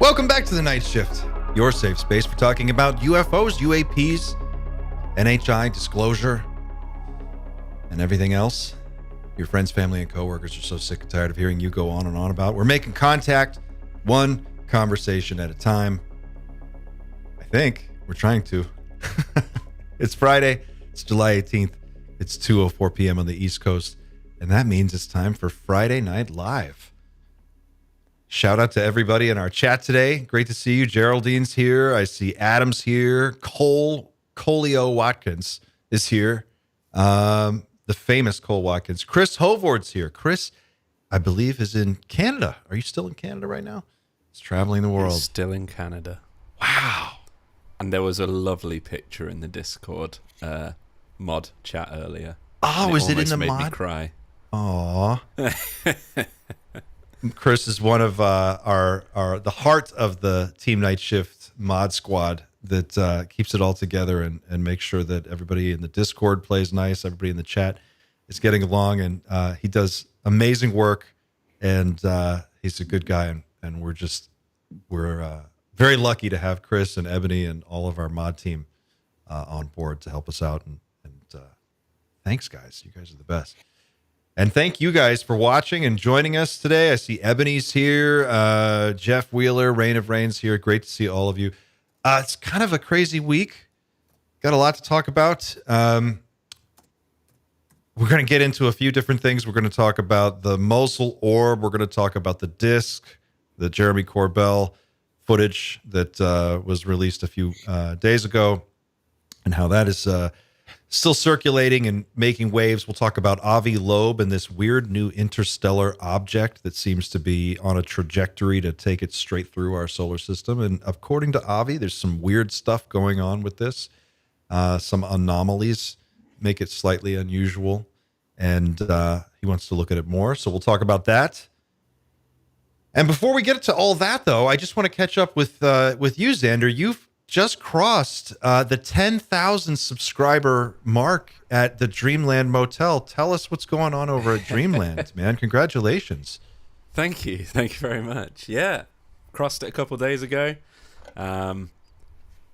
Welcome back to the Night Shift, your safe space for talking about UFOs, UAPs, NHI, disclosure, and everything else your friends, family, and coworkers are so sick and tired of hearing you go on and on about. We're making contact, one conversation at a time. I think we're trying to. It's Friday. It's July 18th. It's 2:04 p.m. on the East Coast, and that means it's time for Friday Night Live. Shout out to everybody in our chat today. Great to see you. Geraldine's here. I see Adam's here. Coleo Watkins is here. The famous Cole Watkins. Chris Hovord's here. Chris, I believe, is in Canada. Are you still in Canada right now? He's traveling the world. He's still in Canada. Wow. And there was a lovely picture in the Discord mod chat earlier. Oh, is it in the made mod? Me cry. Aw. Chris is one of the heart of the Team Night Shift mod squad that keeps it all together and makes sure that everybody in the Discord plays nice, everybody in the chat is getting along, and he does amazing work, and he's a good guy, and we're very lucky to have Chris and Ebony and all of our mod team on board to help us out, and thanks, guys. You guys are the best. And thank you guys for watching and joining us today. I see Ebony's here, Jeff Wheeler, Rain of Rain's here. Great to see all of you. It's kind of a crazy week. Got a lot to talk about. We're going to get into a few different things. We're going to talk about the Mosul Orb. We're going to talk about the disc, the Jeremy Corbell footage that was released a few days ago, and how that is still circulating and making waves. We'll talk about Avi Loeb and this weird new interstellar object that seems to be on a trajectory to take it straight through our solar system. And according to Avi, there's some weird stuff going on with this. Some anomalies make it slightly unusual. And he wants to look at it more. So we'll talk about that. And before we get to all that, though, I just want to catch up with you, Xander. You've just crossed the 10,000 subscriber mark at the Dreamland Motel. Tell us what's going on over at Dreamland, man. Congratulations. Thank you very much. Yeah, crossed it a couple of days ago.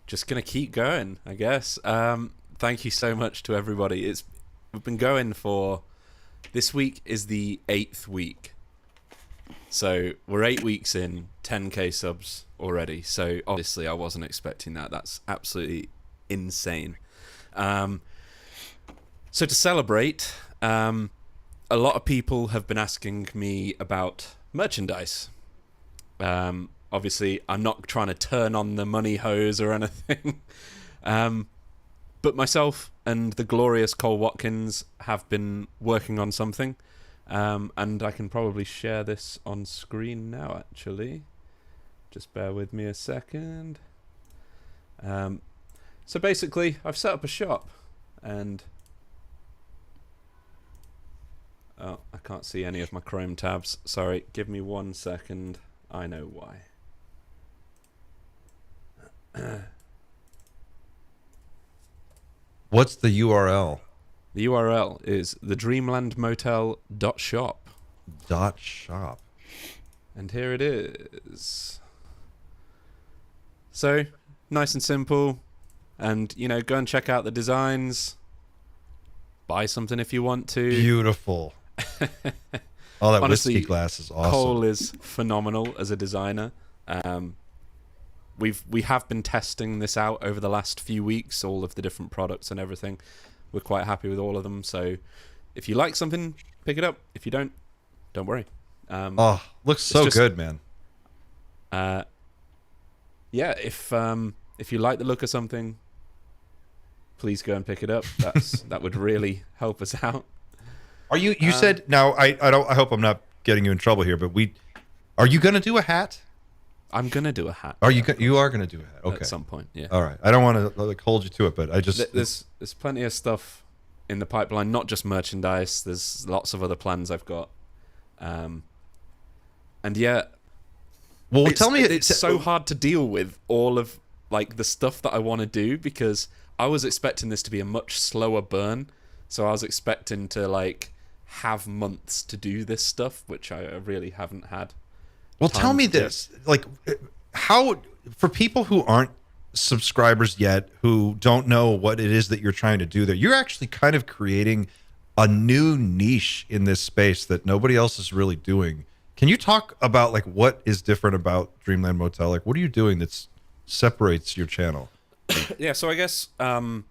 Just gonna keep going, I guess. Thank you so much to everybody. We've been going for, this week is the 8th week, so we're 8 weeks in, 10k subs already. So obviously I wasn't expecting that. That's absolutely insane. So to celebrate, a lot of people have been asking me about merchandise. Obviously I'm not trying to turn on the money hose or anything. But myself and the glorious Cole Watkins have been working on something. And I can probably share this on screen now, actually. Just bear with me a second. So basically, I've set up a shop, and oh, I can't see any of my Chrome tabs. Sorry, give me 1 second. I know why. What's the URL? The URL is thedreamlandmotel.shop. .shop. And here it is. So, nice and simple. And, go and check out the designs. Buy something if you want to. Beautiful. Oh, that Honestly, whiskey glass is awesome. Cole is phenomenal as a designer. We have been testing this out over the last few weeks, all of the different products and everything. We're quite happy with all of them. So if you like something, pick it up. If you don't worry. Looks so good, man. Yeah, if you like the look of something, please go and pick it up. That would really help us out. Are you said now, I hope I'm not getting you in trouble here, but are you going to do a hat? I'm going to do a hat. You are going to do a hat. Okay. At some point, yeah. All right. I don't want to hold you to it, but I just there's plenty of stuff in the pipeline, not just merchandise. There's lots of other plans I've got. And yeah, well, tell me, it's so hard to deal with all of the stuff that I want to do, because I was expecting this to be a much slower burn. So I was expecting to have months to do this stuff, which I really haven't had. Well, tell me this. how for people who aren't subscribers yet, who don't know what it is that you're trying to do there, you're actually kind of creating a new niche in this space that nobody else is really doing. Can you talk about like what is different about Dreamland Motel? Like, what are you doing that separates your channel? Yeah, so I guess, and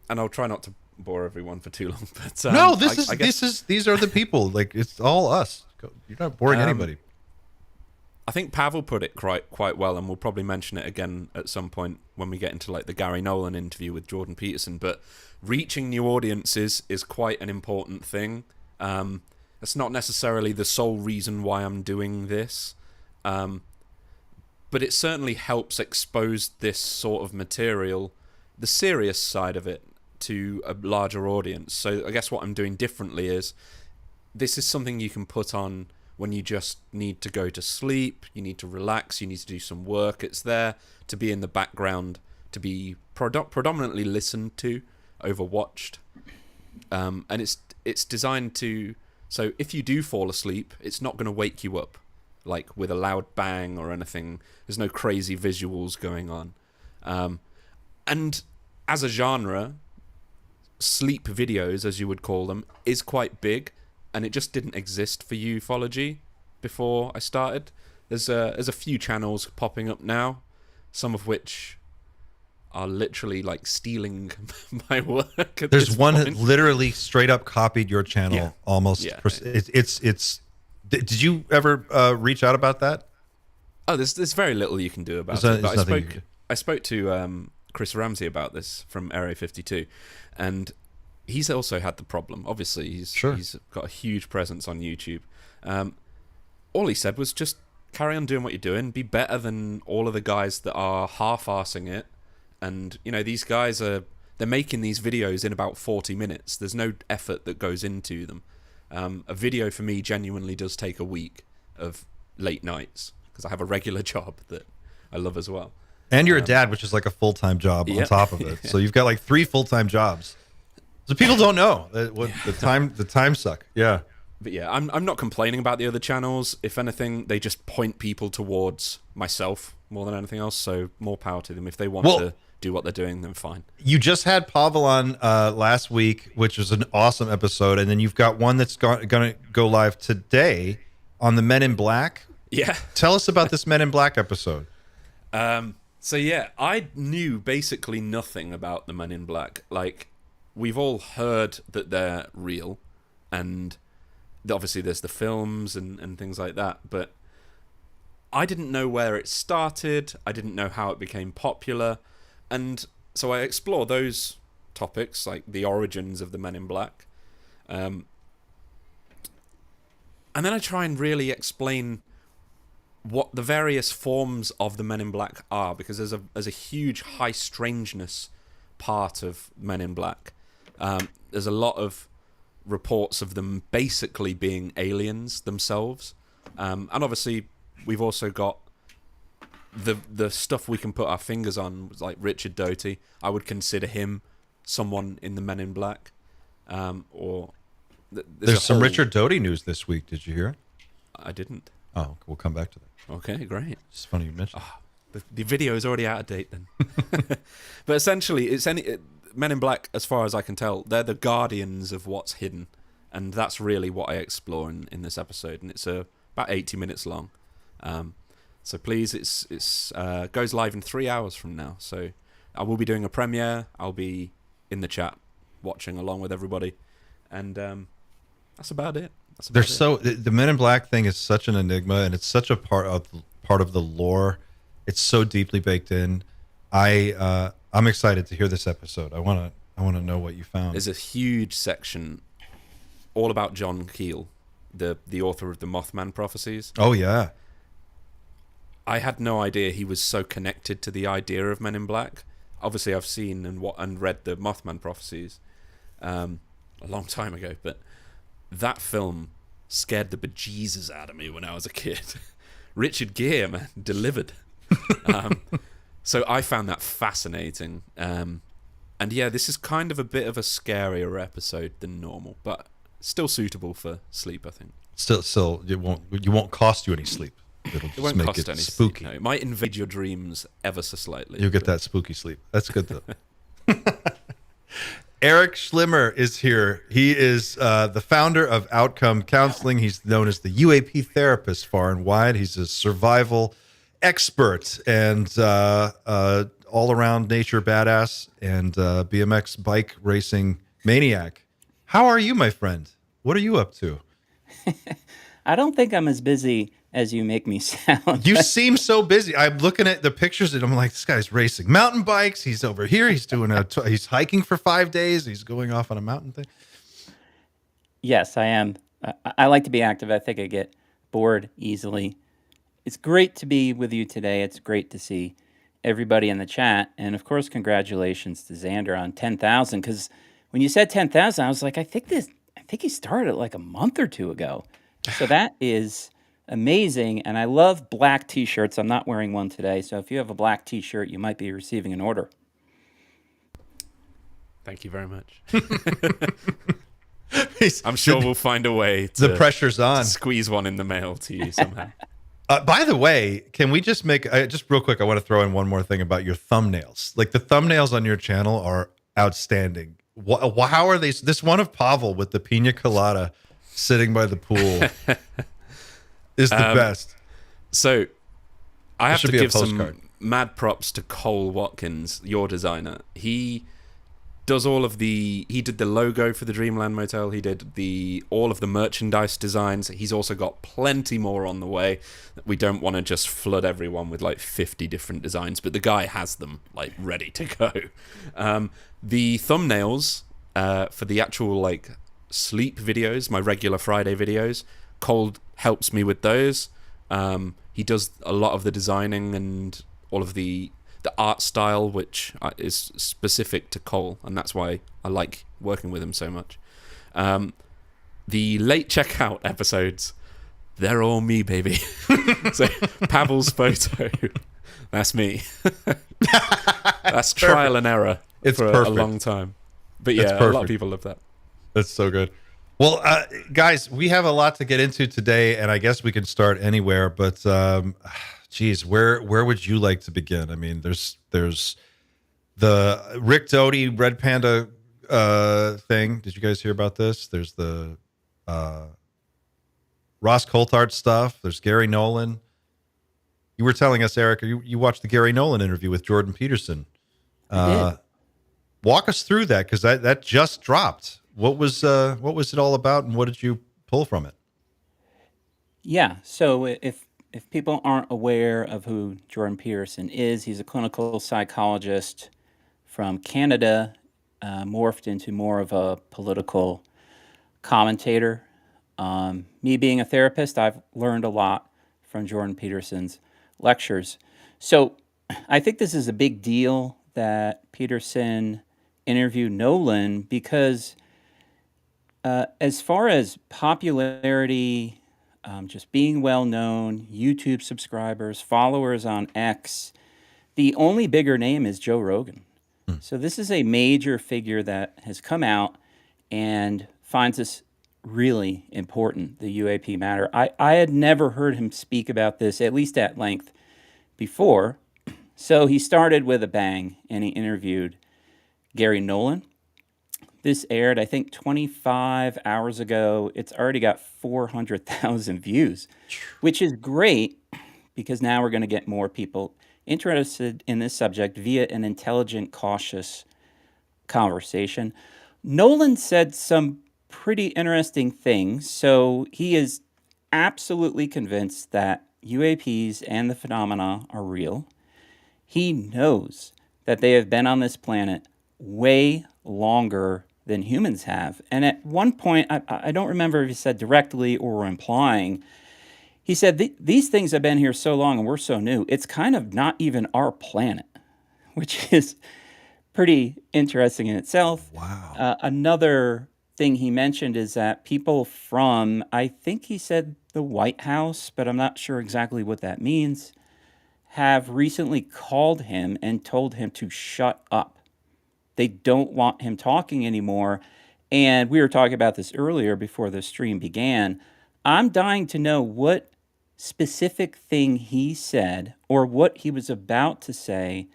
I'll try not to bore everyone for too long. But no, these are the people. Like, it's all us. You're not boring anybody. I think Pavel put it quite well, and we'll probably mention it again at some point when we get into like the Gary Nolan interview with Jordan Peterson. But reaching new audiences is quite an important thing. It's not necessarily the sole reason why I'm doing this, but it certainly helps expose this sort of material, the serious side of it, to a larger audience. So I guess what I'm doing differently is this is something you can put on when you just need to go to sleep, you need to relax, you need to do some work. It's there to be in the background, to be predominantly listened to, overwatched. And it's designed to... So if you do fall asleep, it's not going to wake you up, like with a loud bang or anything. There's no crazy visuals going on. And as a genre, sleep videos, as you would call them, is quite big. And it just didn't exist for ufology before I started. There's a few channels popping up now, some of which are literally like stealing my work. There's one that literally straight up copied your channel almost. Yeah. It's. Did you ever reach out about that? Oh, there's very little you can do about it. But I spoke to Chris Ramsey about this from Area 52, and he's also had the problem. Obviously, he's got a huge presence on YouTube. All he said was just carry on doing what you're doing. Be better than all of the guys that are half-arsing it. And, you know, these guys they're making these videos in about 40 minutes. There's no effort that goes into them. A video for me genuinely does take a week of late nights because I have a regular job that I love as well. And you're a dad, which is like a full-time job on top of it. So you've got like 3 full-time jobs. So people don't know the time suck. Yeah. But yeah, I'm not complaining about the other channels. If anything, they just point people towards myself more than anything else. So more power to them. If they want to do what they're doing, then fine. You just had Pavel on last week, which was an awesome episode. And then you've got one that's going to go live today on the Men in Black. Yeah. Tell us about this Men in Black episode. So yeah, I knew basically nothing about the Men in Black. Like, we've all heard that they're real, and obviously there's the films and things like that, but I didn't know where it started, I didn't know how it became popular, and so I explore those topics, like the origins of the Men in Black, and then I try and really explain what the various forms of the Men in Black are, because there's a huge high-strangeness part of Men in Black. There's a lot of reports of them basically being aliens themselves, and obviously we've also got the stuff we can put our fingers on, like Richard Doty. I would consider him someone in the Men in Black. There's some Richard Doty news this week. Did you hear it? I didn't. Oh, we'll come back to that. Okay, great. It's funny you mentioned. The video is already out of date then. But essentially, Men in Black, as far as I can tell, they're the guardians of what's hidden, and that's really what I explore in this episode. And it's about 80 minutes long. So please, it's goes live in 3 hours from now. So I will be doing a premiere. I'll be in the chat watching along with everybody, and that's about it. The Men in Black thing is such an enigma, and it's such a part of the lore. It's so deeply baked in. I'm excited to hear this episode. I want to know what you found. There's a huge section all about John Keel, the author of the Mothman prophecies. Oh yeah. I had no idea he was so connected to the idea of Men in Black. Obviously, I've seen and read the Mothman prophecies a long time ago, but that film scared the bejesus out of me when I was a kid. Richard Gere, man, delivered. So I found that fascinating. And yeah, this is kind of a bit of a scarier episode than normal, but still suitable for sleep, I think. Still, it won't cost you any sleep. It'll It just won't make cost it anything. spooky. No, it might invade your dreams ever so slightly. You'll get that spooky sleep. That's good though. Erik Schlimmer is here. He is the founder of Outcome Counseling. He's known as the UAP therapist far and wide. He's a survival expert and all-around nature badass and BMX bike racing maniac. How are you, my friend? What are you up to? I don't think I'm as busy as you make me sound. You seem so busy. I'm looking at the pictures and I'm like, this guy's racing mountain bikes. He's over here. He's doing he's hiking for 5 days. He's going off on a mountain thing. Yes, I am. I like to be active. I think I get bored easily. It's great to be with you today. It's great to see everybody in the chat. And of course, congratulations to Xander on 10,000. Because when you said 10,000, I was like, I think he started like a month or two ago. So that is amazing. And I love black t-shirts. I'm not wearing one today. So if you have a black t-shirt, you might be receiving an order. Thank you very much. I'm sure we'll find a way to, the pressure's on. to squeeze one in the mail to you somehow. By the way, can we just make just real quick? I want to throw in one more thing about your thumbnails. Like the thumbnails on your channel are outstanding. How are they? This one of Pavel with the pina colada sitting by the pool is the best. So I have to give some postcard. mad props to Cole Watkins, your designer. He does all of he did the logo for the Dreamland Motel. He did all of the merchandise designs. He's also got plenty more on the way. We don't want to just flood everyone with like 50 different designs, but the guy has them like ready to go. The thumbnails for the actual like sleep videos, my regular Friday videos, Cole helps me with those. He does a lot of the designing and all of the art style, which is specific to Cole, and that's why I like working with him so much. The late checkout episodes, they're all me, baby. So Pavel's photo, that's me. That's trial and error for a long time. But yeah, a lot of people love that. That's so good. Well, guys, we have a lot to get into today, and I guess we can start anywhere, but geez, where would you like to begin? I mean, there's the Rick Doty Red Panda thing. Did you guys hear about this? There's the Ross Coulthard stuff. There's Gary Nolan. You were telling us, Erik, you watched the Gary Nolan interview with Jordan Peterson. I did. Walk us through that, because that just dropped. What was it all about, and what did you pull from it? Yeah. So if people aren't aware of who Jordan Peterson is, he's a clinical psychologist from Canada, morphed into more of a political commentator. Me being a therapist, I've learned a lot from Jordan Peterson's lectures. So I think this is a big deal that Peterson interviewed Nolan, because as far as popularity, just being well known, YouTube subscribers, followers on X, the only bigger name is Joe Rogan. So this is a major figure that has come out and finds this really important, the UAP matter. I had never heard him speak about this, at least at length, before. So he started with a bang and he interviewed Gary Nolan. This aired, I think, 25 hours ago. It's already got 400,000 views, which is great, because now we're going to get more people interested in this subject via an intelligent, cautious conversation. Nolan said some pretty interesting things. So he is absolutely convinced that UAPs and the phenomena are real. He knows that they have been on this planet way longer than humans have. And at one point, I don't remember if he said directly or implying, he said, these things have been here so long and we're so new, it's kind of not even our planet, which is pretty interesting in itself. Wow. Another thing he mentioned is that people from, I think he said the White House, but I'm not sure exactly what that means, have recently called him and told him to shut up. They don't want him talking anymore. And we were talking about this earlier before the stream began. I'm dying to know what specific thing he said or what he was about to say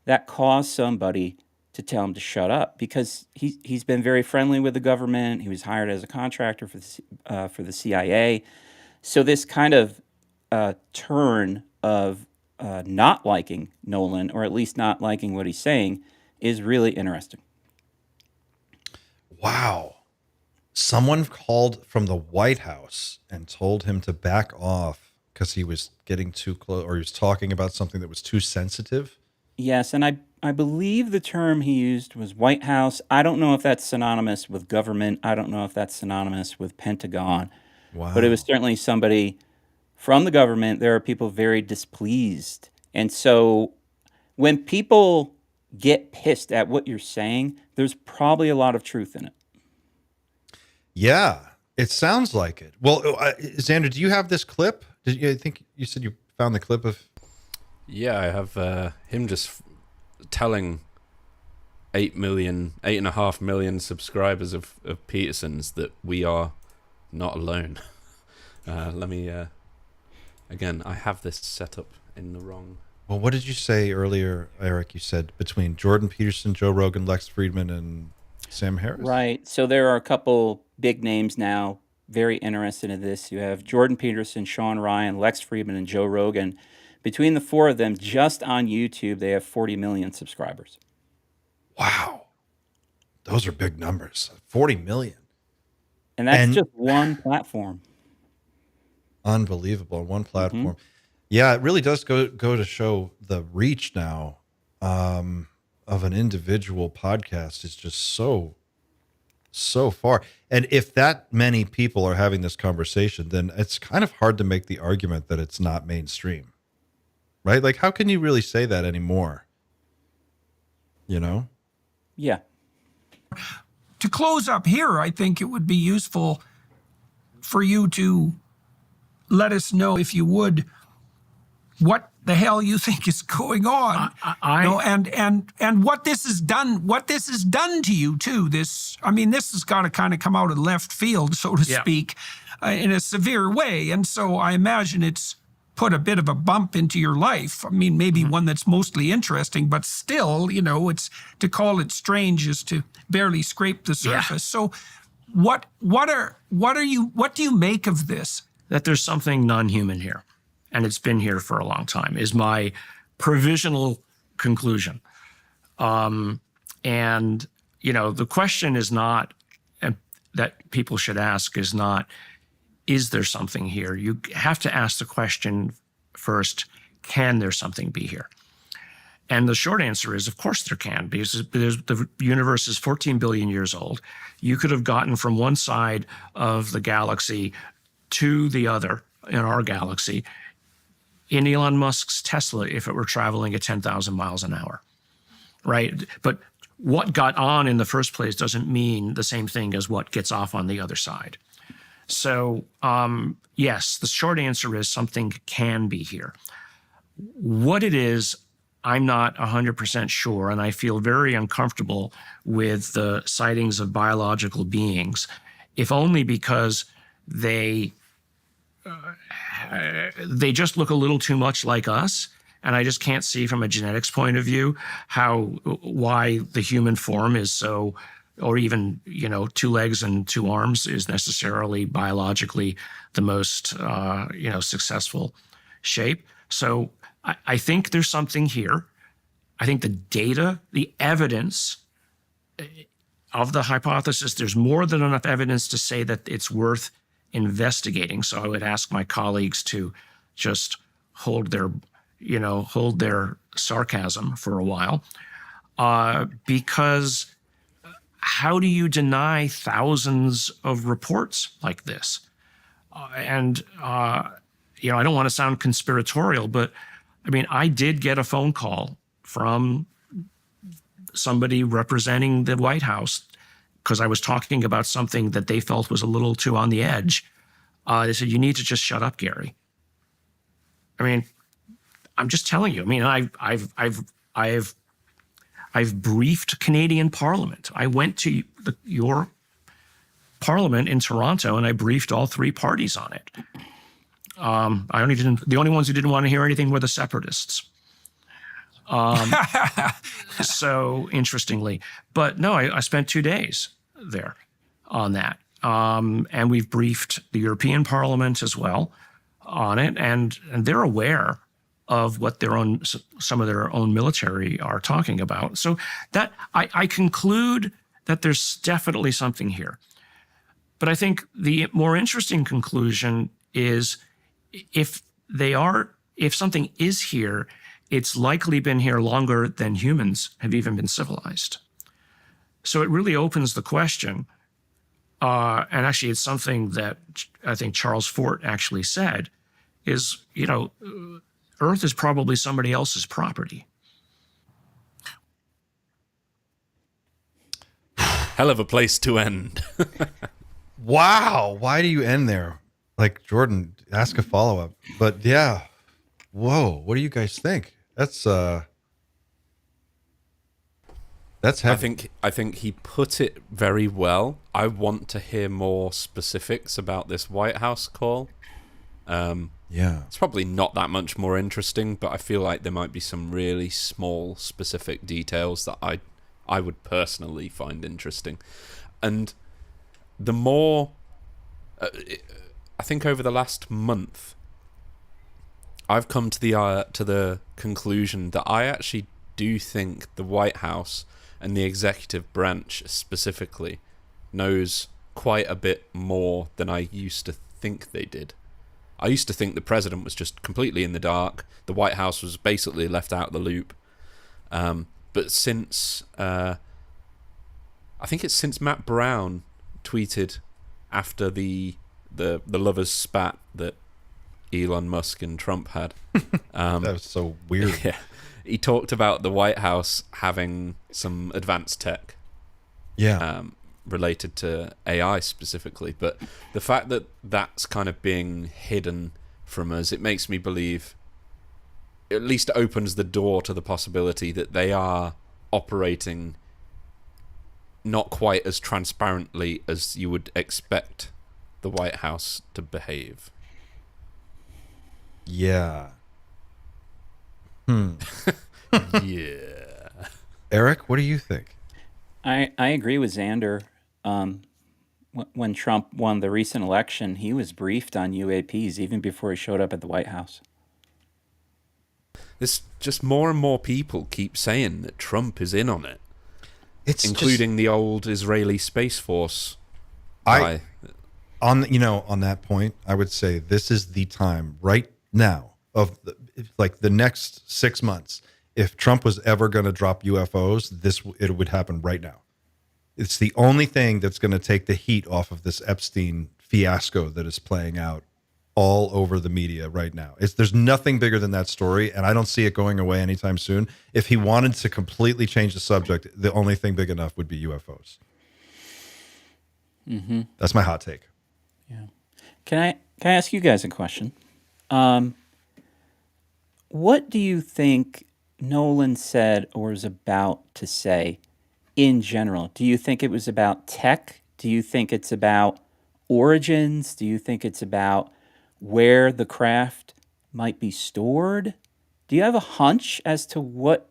that caused somebody to tell him to shut up, because he's been very friendly with the government. He was hired as a contractor for the CIA. So this kind of turn of not liking Nolan, or at least not liking what he's saying, is really interesting. Wow. Someone called from the White House and told him to back off because he was getting too close, or he was talking about something that was too sensitive. Yes, and I believe the term he used was White House. I don't know if that's synonymous with government. I don't know if that's synonymous with Pentagon. Wow. But it was certainly somebody from the government. There are people very displeased. And so when people get pissed at what you're saying, there's probably a lot of truth in it. Yeah, it sounds like it. Well, Xander, do you have this clip? I think you said you found the clip of... Yeah, I have him just telling 8.5 million subscribers of Peterson's that we are not alone. Let me... Again, I have this set up in the wrong... Well, what did you say earlier, Erik? You said between Jordan Peterson, Joe Rogan, Lex Friedman, and Sam Harris? Right. So there are a couple big names now very interested in this. You have Jordan Peterson, Sean Ryan, Lex Friedman, and Joe Rogan. Between the four of them, just on YouTube, they have 40 million subscribers. Wow. Those are big numbers. 40 million. And that's just one platform. Unbelievable. One platform. Mm-hmm. Yeah, it really does go to show the reach now of an individual podcast is just so far. And if that many people are having this conversation, then it's kind of hard to make the argument that it's not mainstream. Right? Like, how can you really say that anymore? You know? Yeah. To close up here, I think it would be useful for you to let us know, if you would, what the hell you think is going on. And what this has done to you too. This has got to kind of come out of left field, so to speak, in a severe way. And so I imagine it's put a bit of a bump into your life. I mean, maybe one that's mostly interesting, but still, it's to call it strange is to barely scrape the surface. Yeah. So what do you make of this? That there's something non-human here, and it's been here for a long time, is my provisional conclusion. And, the question is not, that people should ask is not, is there something here? You have to ask the question first, can there something be here? And the short answer is, of course there can, because the universe is 14 billion years old. You could have gotten from one side of the galaxy to the other in our galaxy in Elon Musk's Tesla if it were traveling at 10,000 miles an hour, right? But what got on in the first place doesn't mean the same thing as what gets off on the other side. So, yes, the short answer is something can be here. What it is, I'm not 100% sure, and I feel very uncomfortable with the sightings of biological beings, if only because they just look a little too much like us, and I just can't see from a genetics point of view why the human form is so, or even 2 legs and 2 arms is necessarily biologically the most successful shape. So I think there's something here. I think the data, the evidence of the hypothesis, there's more than enough evidence to say that it's worth investigating. So I would ask my colleagues to just hold their sarcasm for a while, because how do you deny thousands of reports like this? I don't want to sound conspiratorial, but I did get a phone call from somebody representing the White House because I was talking about something that they felt was a little too on the edge. They said, "You need to just shut up, Gary." I'm just telling you. I've briefed Canadian Parliament. I went to your Parliament in Toronto and I briefed all 3 parties on it. The only ones who didn't want to hear anything were the separatists. So interestingly, but no, I spent 2 days there on that. And we've briefed the European Parliament as well on it, and they're aware of what some of their own military are talking about. So that I conclude that there's definitely something here. But I think the more interesting conclusion is if something is here, it's likely been here longer than humans have even been civilized. So it really opens the question, and actually it's something that I think Charles Fort actually said, is, Earth is probably somebody else's property. Hell of a place to end. Wow. Why do you end there? Like, Jordan, ask a follow-up. But yeah. Whoa. What do you guys think? That's heavy. I think he put it very well. I want to hear more specifics about this White House call. Yeah. It's probably not that much more interesting, but I feel like there might be some really small, specific details that I would personally find interesting. And the more... I think over the last month, I've come to the conclusion that I actually do think the White House and the executive branch specifically knows quite a bit more than I used to think they did. I used to think the president was just completely in the dark. The White House was basically left out of the loop. But since I think it's since Matt Brown tweeted after the lovers spat that Elon Musk and Trump had. That was so weird. Yeah, he talked about the White House having some advanced tech. Yeah. Related to AI specifically, but the fact that that's kind of being hidden from us, it makes me believe, at least opens the door to the possibility that they are operating not quite as transparently as you would expect the White House to behave. Yeah. Yeah. Erik, what do you think? I agree with Xander. When Trump won the recent election, he was briefed on UAPs even before he showed up at the White House. There's just more and more people keep saying that Trump is in on it, including just, the old Israeli Space Force guy. On that point, I would say this is the time right now of the next 6 months. If Trump was ever going to drop UFOs, it would happen right now. It's the only thing that's going to take the heat off of this Epstein fiasco that is playing out all over the media right now. There's nothing bigger than that story, and I don't see it going away anytime soon. If he wanted to completely change the subject, the only thing big enough would be UFOs. Mm-hmm. That's my hot take. Yeah. Can I ask you guys a question? What do you think Nolan said or was about to say in general? Do you think it was about tech? Do you think it's about origins? Do you think it's about where the craft might be stored? Do you have a hunch as to what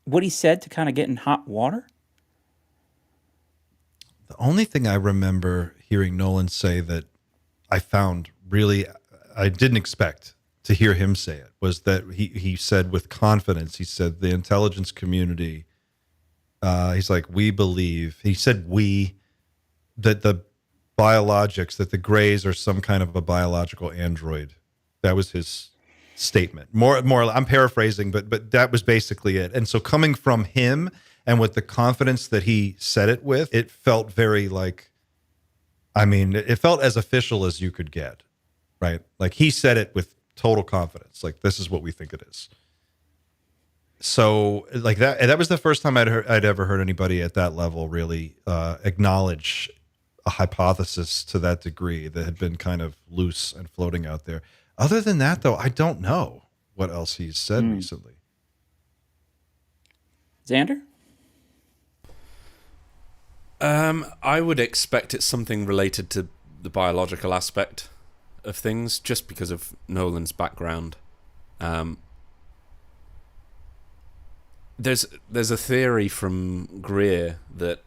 he said to kind of get in hot water? The only thing I remember hearing Nolan say that I found really, I didn't expect to hear him say it, was that he said with confidence, he said the intelligence community, he's like, he said that the biologics, that the Greys are some kind of a biological android. That was his statement. More, I'm paraphrasing, but that was basically it. And so coming from him and with the confidence that he said it with, it felt very it felt as official as you could get, right? Like he said it with total confidence. Like, this is what we think it is. So like that was the first time I'd ever heard anybody at that level really acknowledge a hypothesis to that degree that had been kind of loose and floating out there. Other than that, though, I don't know what else he's said recently. Xander? I would expect it's something related to the biological aspect. of things just because of Nolan's background. There's a theory from Greer that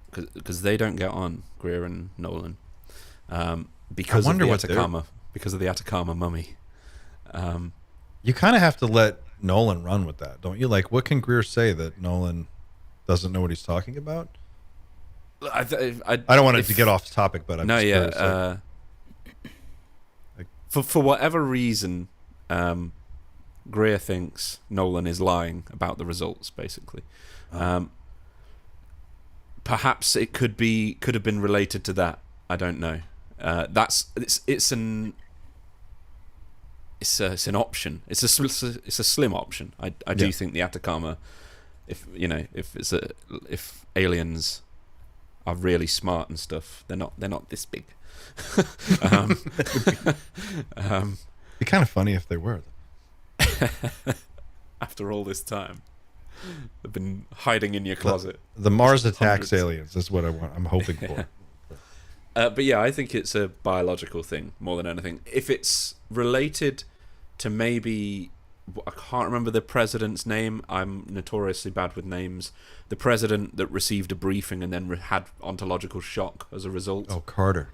because they don't get on, Greer and Nolan, because of the Atacama mummy. You kind of have to let Nolan run with that, don't you? Like, what can Greer say that Nolan doesn't know what he's talking about? I don't want it to get off topic, but I'm just curious, for whatever reason, Greer thinks Nolan is lying about the results, basically. Perhaps it could have been related to that. I don't know. It's an option. It's a slim option. I do think the Atacama, if aliens are really smart and stuff, they're not this big. It'd be kind of funny if they were. After all this time, they've been hiding in your closet. The Mars attacks aliens is what I'm hoping for. But yeah, I think it's a biological thing more than anything. If it's related to maybe, I can't remember the president's name. I'm notoriously bad with names. The president that received a briefing and then had ontological shock as a result. Oh, Carter.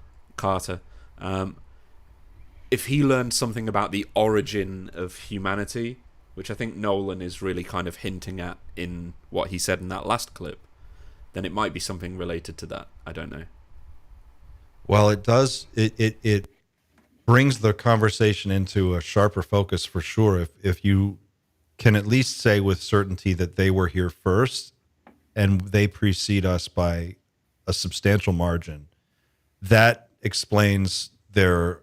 If he learned something about the origin of humanity, which I think Nolan is really kind of hinting at in what he said in that last clip, then it might be something related to that. I don't know. Well, it does. It brings the conversation into a sharper focus for sure. If you can at least say with certainty that they were here first and they precede us by a substantial margin, that explains their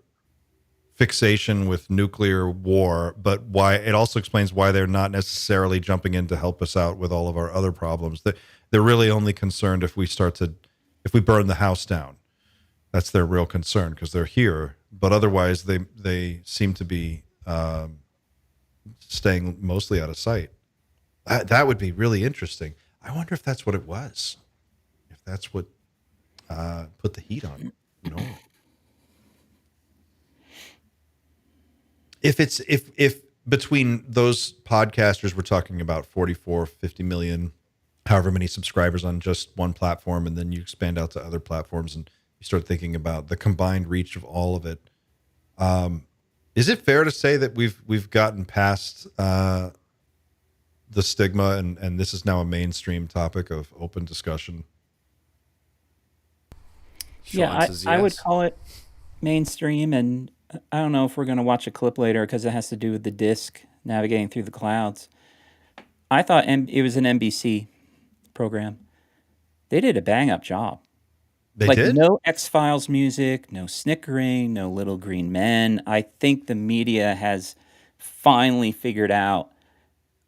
fixation with nuclear war, but why it also explains why they're not necessarily jumping in to help us out with all of our other problems. They're really only concerned if we burn the house down. That's their real concern because they're here. But otherwise, they seem to be staying mostly out of sight. That would be really interesting. I wonder if that's what it was. If that's what put the heat on, If between those podcasters we're talking about 44, 50 million, however many subscribers on just one platform, and then you expand out to other platforms and you start thinking about the combined reach of all of it. Is it fair to say that we've gotten past the stigma and this is now a mainstream topic of open discussion? Yeah, I would call it mainstream, and I don't know if we're going to watch a clip later because it has to do with the disc navigating through the clouds. I thought it was an NBC program. They did a bang-up job. They did? No X-Files music, no snickering, no little green men. I think the media has finally figured out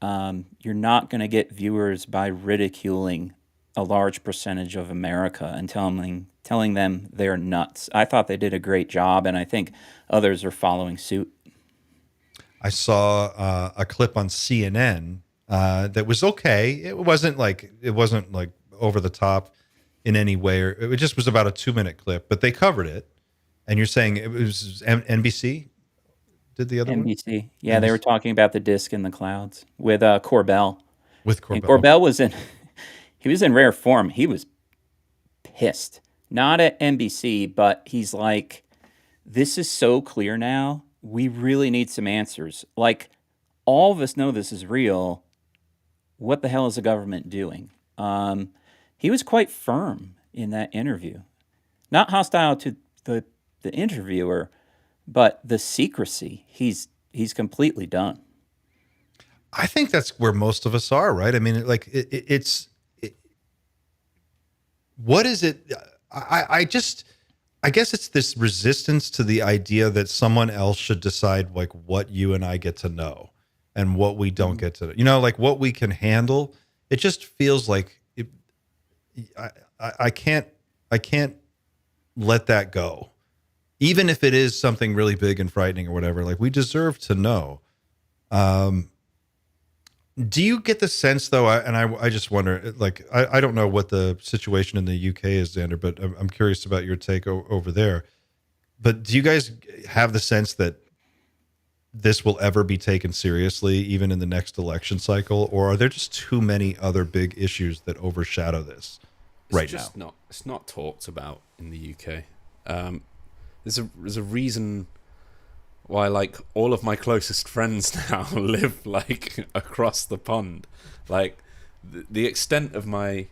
you're not going to get viewers by ridiculing a large percentage of America and telling them they're nuts. I thought they did a great job, and I think others are following suit. I saw a clip on CNN that was okay. It wasn't like over the top in any way, or it just was about a 2-minute clip, but they covered it. And you're saying it was NBC did the other one? NBC. Yeah, they were talking about the disc in the clouds with Corbell. With Corbell. And Corbell was in rare form. He was pissed. Not at NBC, but he's like, this is so clear now. We really need some answers. Like, all of us know this is real. What the hell is the government doing? He was quite firm in that interview. Not hostile to the interviewer, but the secrecy. He's completely done. I think that's where most of us are, right? I mean, what is it? I guess it's this resistance to the idea that someone else should decide like what you and I get to know and what we don't get to, like what we can handle. It just feels like I can't let that go. Even if it is something really big and frightening or whatever, like we deserve to know. Do you get the sense, though, I just wonder, like, I don't know what the situation in the UK is, Xander, but I'm curious about your take over there. But do you guys have the sense that this will ever be taken seriously, even in the next election cycle? Or are there just too many other big issues that overshadow this right now? It's not talked about in the UK. There's a reason why, like, all of my closest friends now live, like, across the pond. Like, the extent of my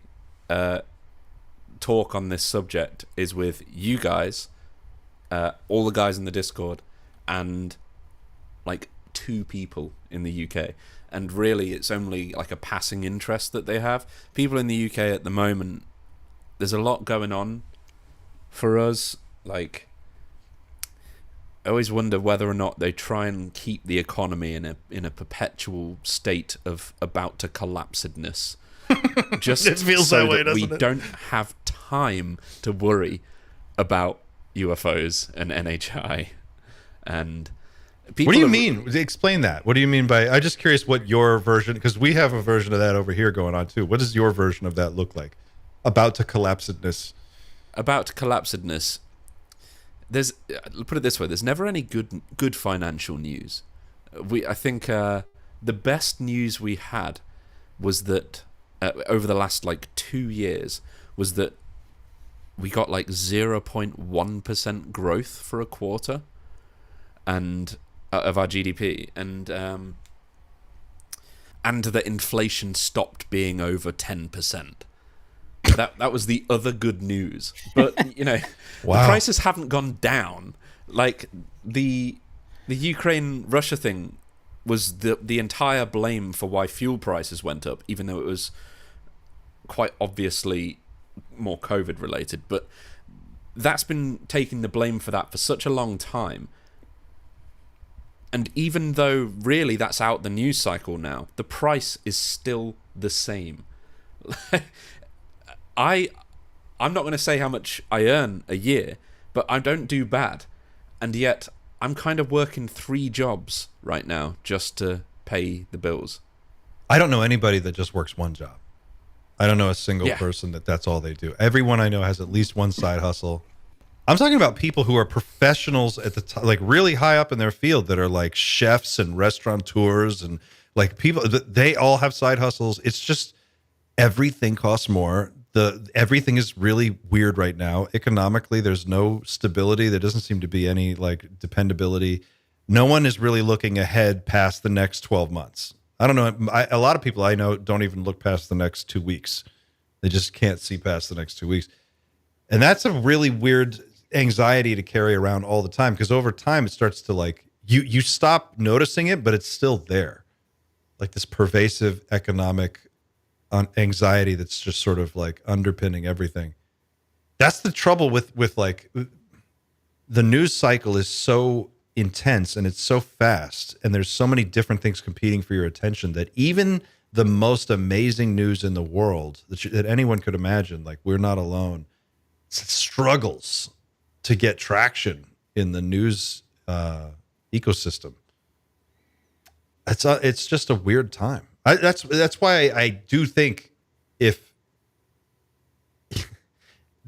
talk on this subject is with you guys, all the guys in the Discord, and, like, 2 people in the UK. And really, it's only, like, a passing interest that they have. People in the UK at the moment, there's a lot going on for us, like... I always wonder whether or not they try and keep the economy in a perpetual state of about to collapsedness. Just it feels so that way, doesn't we it? don't have time to worry about UFOs and NHI. And people What do you mean? Explain that. What do you mean by? I'm just curious what your version, because we have a version of that over here going on too. What does your version of that look like? About to collapsedness. About collapsedness. There's, put it this way, there's never any good financial news. I think the best news we had was that over the last, like, 2 years was that we got, like, 0.1% growth for a quarter and of our GDP, and that inflation stopped being over 10%. That was the other good news. But, you know, Wow. The prices haven't gone down. Like, the Ukraine-Russia thing was the entire blame for why fuel prices went up, even though it was quite obviously more COVID-related. But that's been taking the blame for that for such a long time. And even though, really, that's out the news cycle now, the price is still the same. I'm not going to say how much I earn a year, but I don't do bad. And yet, I'm kind of working 3 jobs right now just to pay the bills. I don't know anybody that just works one job. I don't know a single person that's all they do. Everyone I know has at least one side hustle. I'm talking about people who are professionals at the top, like really high up in their field, that are like chefs and restaurateurs, and like people, they all have side hustles. It's just everything costs more. Everything is really weird right now. Economically, there's no stability. There doesn't seem to be any, like, dependability. No one is really looking ahead past the next 12 months. I don't know. A lot of people I know don't even look past the next 2 weeks. They just can't see past the next 2 weeks. And that's a really weird anxiety to carry around all the time, because over time it starts to, like, you stop noticing it, but it's still there. Like this pervasive economic anxiety that's just sort of like underpinning everything. That's the trouble with like the news cycle is so intense and it's so fast, and there's so many different things competing for your attention, that even the most amazing news in the world that anyone could imagine, like, we're not alone, struggles to get traction in the news ecosystem. It's just a weird time. That's why I do think if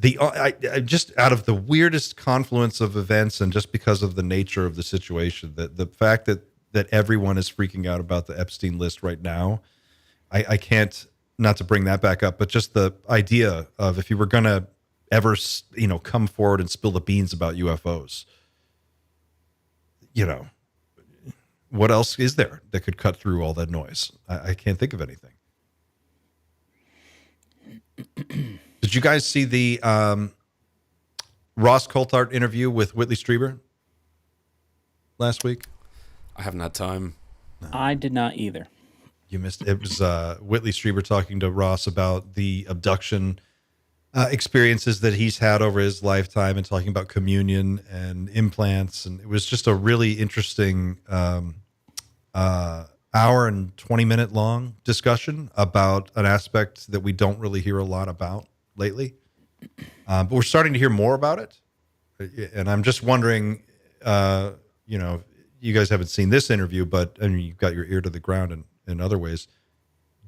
I just out of the weirdest confluence of events, and just because of the nature of the situation, that the fact that everyone is freaking out about the Epstein list right now, I can't, not to bring that back up, but just the idea of, if you were going to ever, come forward and spill the beans about UFOs, what else is there that could cut through all that noise? I can't think of anything. Did you guys see the Ross Coulthart interview with Whitley Strieber last week? I haven't had time. No. I did not either. You missed it. It was Whitley Strieber talking to Ross about the abduction experiences that he's had over his lifetime, and talking about communion and implants. And it was just a really interesting hour and 20-minute long discussion about an aspect that we don't really hear a lot about lately. But we're starting to hear more about it. And I'm just wondering, you guys haven't seen this interview, but I mean, you've got your ear to the ground in other ways.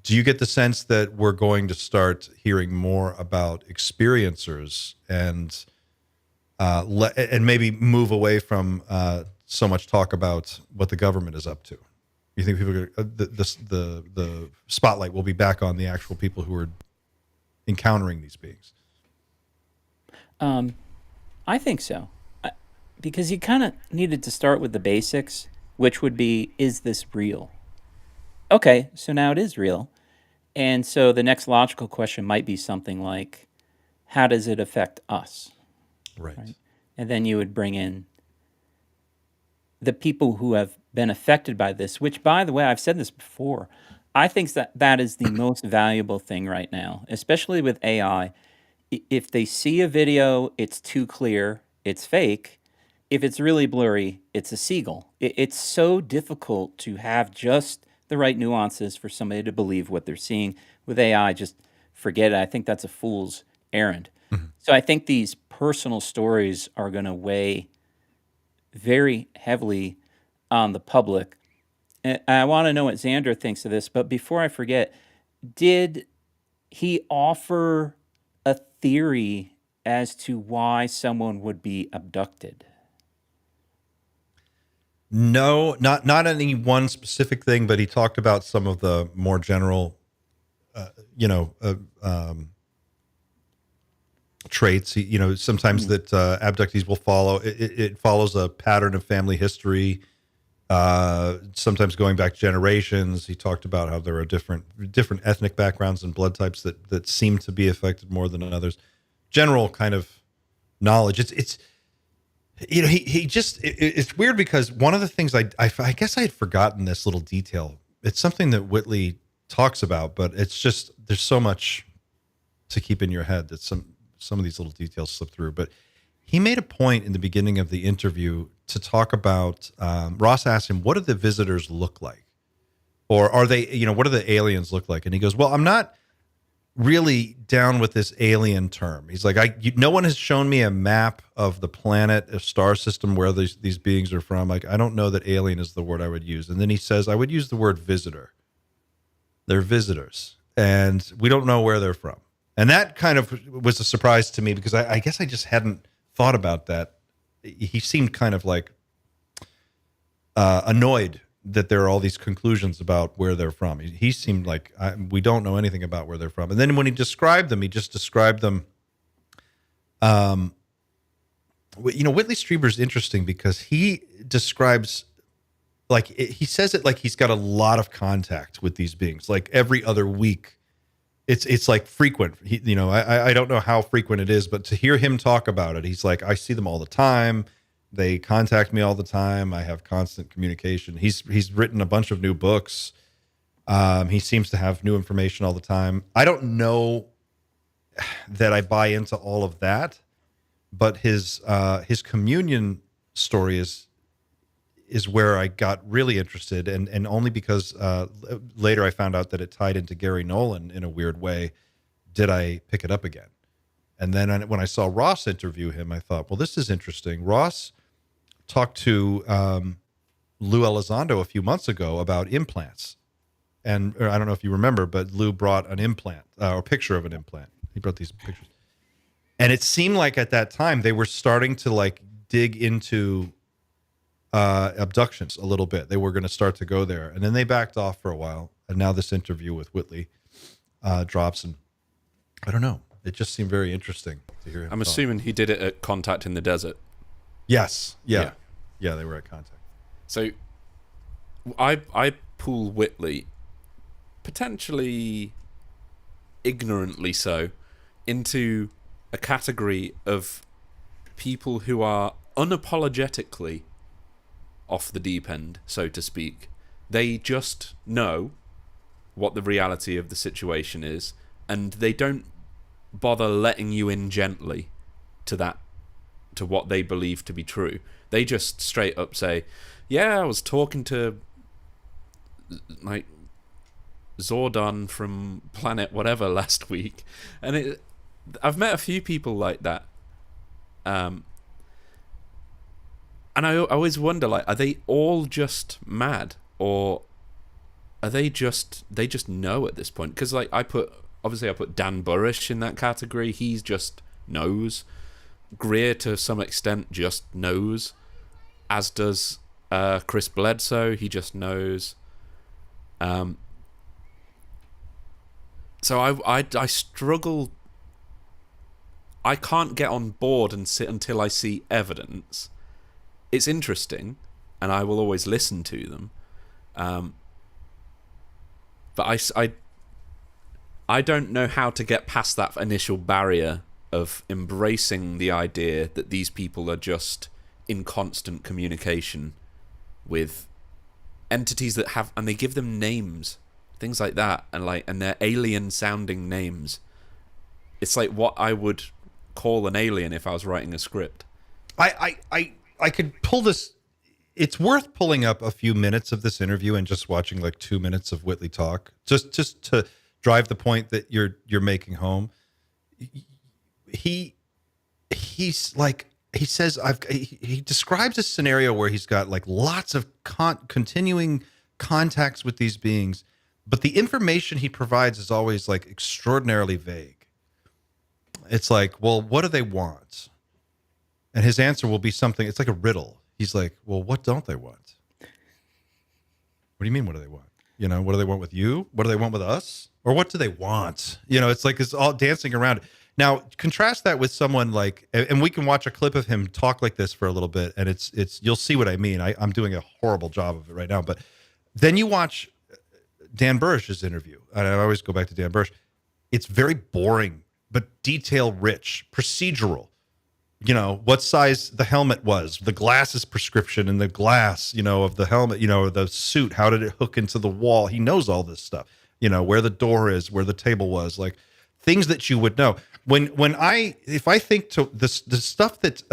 do you get the sense that we're going to start hearing more about experiencers and and maybe move away from so much talk about what the government is up to? You think people are gonna, the spotlight will be back on the actual people who are encountering these beings? I think so. Because you kind of needed to start with the basics, which would be, is this real? Okay, so now it is real. And so the next logical question might be something like, how does it affect us? Right. And then you would bring in the people who have been affected by this, which, by the way, I've said this before. I think that is the most valuable thing right now, especially with AI. If they see a video, it's too clear, it's fake. If it's really blurry, it's a seagull. It's so difficult to have just the right nuances for somebody to believe what they're seeing. With AI, just forget it. I think that's a fool's errand. So I think these personal stories are going to weigh very heavily on the public. And I want to know what Xander thinks of this, but before I forget, did he offer a theory as to why someone would be abducted? No, not any one specific thing, but he talked about some of the more general, traits. Sometimes that abductees will follow. It follows a pattern of family history. Sometimes going back generations. He talked about how there are different ethnic backgrounds and blood types that seem to be affected more than others. General kind of knowledge. It's it's weird because one of the things I guess I had forgotten this little detail. It's something that Whitley talks about, but it's just, there's so much to keep in your head that some of these little details slip through. But he made a point in the beginning of the interview to talk about, Ross asked him, what do the visitors look like? Or are they, what do the aliens look like? And he goes, well, I'm not really down with this alien term. He's like, no one has shown me a map of the planet, a star system where these beings are from. Like, I don't know that alien is the word I would use. And then he says, I would use the word visitor. They're visitors, and we don't know where they're from. And that kind of was a surprise to me because I guess I just hadn't thought about that. He seemed kind of like annoyed that there are all these conclusions about where they're from. He seemed like we don't know anything about where they're from. And then when he described them, he just described them. Whitley Strieber is interesting because he describes, like, he says it like he's got a lot of contact with these beings, like every other week. It's like frequent. I don't know how frequent it is, but to hear him talk about it, he's like, I see them all the time. They contact me all the time. I have constant communication. He's written a bunch of new books. He seems to have new information all the time. I don't know that I buy into all of that, but his communion story is where I got really interested, and only because later I found out that it tied into Gary Nolan in a weird way, did I pick it up again. And then when I saw Ross interview him, I thought, well, this is interesting. Ross talked to Lou Elizondo a few months ago about implants. And I don't know if you remember, but Lou brought an implant, or a picture of an implant. He brought these pictures. And it seemed like at that time they were starting to like dig into abductions a little bit. They were going to start to go there. And then they backed off for a while. And now this interview with Whitley drops. And I don't know. It just seemed very interesting to hear him I'm talk. assuming he did it at Contact in the Desert. Yes. Yeah. Yeah, they were at Contact. So I pull Whitley, potentially ignorantly so, into a category of people who are unapologetically off the deep end, so to speak. They just know what the reality of the situation is, and they don't bother letting you in gently to what they believe to be true. They just straight up say, yeah, I was talking to like Zordon from planet whatever last week, and I've met a few people like that, and I always wonder, like, are they all just mad, or are they just know at this point? Because like I put Dan Burrish in that category. He's just knows. Greer to some extent just knows, as does Chris Bledsoe. He just knows. So I struggle. I can't get on board and sit until I see evidence. It's interesting, and I will always listen to them. But I don't know how to get past that initial barrier of embracing the idea that these people are just in constant communication with entities that have, and they give them names, things like that, and they're alien sounding names. It's like what I would call an alien if I was writing a script. I could pull this. It's worth pulling up a few minutes of this interview and just watching like 2 minutes of Whitley talk, just to drive the point that you're making home. He describes a scenario where he's got like lots of continuing contacts with these beings, but the information he provides is always like extraordinarily vague. It's like, well, what do they want? And his answer will be something, it's like a riddle. He's like, well, what don't they want? What do you mean, what do they want? You know, what do they want with you? What do they want with us? Or what do they want? You know, it's like it's all dancing around. Now, contrast that with someone like, and we can watch a clip of him talk like this for a little bit, and it's you'll see what I mean. I'm doing a horrible job of it right now, but then you watch Dan Burrish's interview, and I always go back to Dan Burrish. It's very boring, but detail rich, procedural. You know, what size the helmet was, the glasses prescription and the glass, you know, of the helmet, you know, the suit, how did it hook into the wall? He knows all this stuff, you know, where the door is, where the table was, like things that you would know. If I think to the stuff that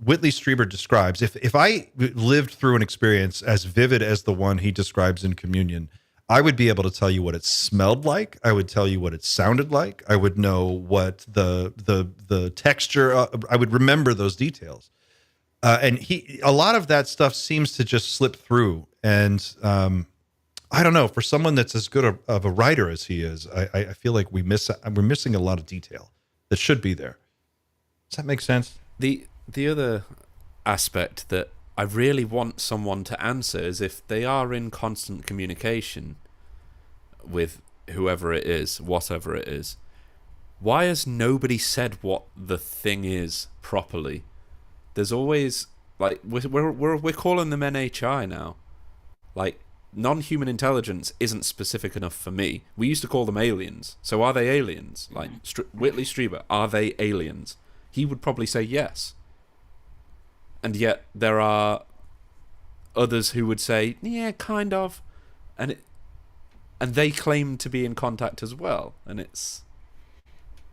Whitley Strieber describes, if I lived through an experience as vivid as the one he describes in Communion, I would be able to tell you what it smelled like. I would tell you what it sounded like. I would know what the texture. I would remember those details. And a lot of that stuff seems to just slip through. And I don't know. For someone that's as good of a writer as he is, I feel like we're missing a lot of detail that should be there. Does that make sense? The other aspect that I really want someone to answer is if they are in constant communication with whoever it is, whatever it is, why has nobody said what the thing is properly? There's always like we're calling them NHI now. Like non-human intelligence isn't specific enough for me. We used to call them aliens. So are they aliens? Like Whitley Strieber, are they aliens? He would probably say yes. And yet there are others who would say, yeah, kind of. And they claim to be in contact as well. And it's...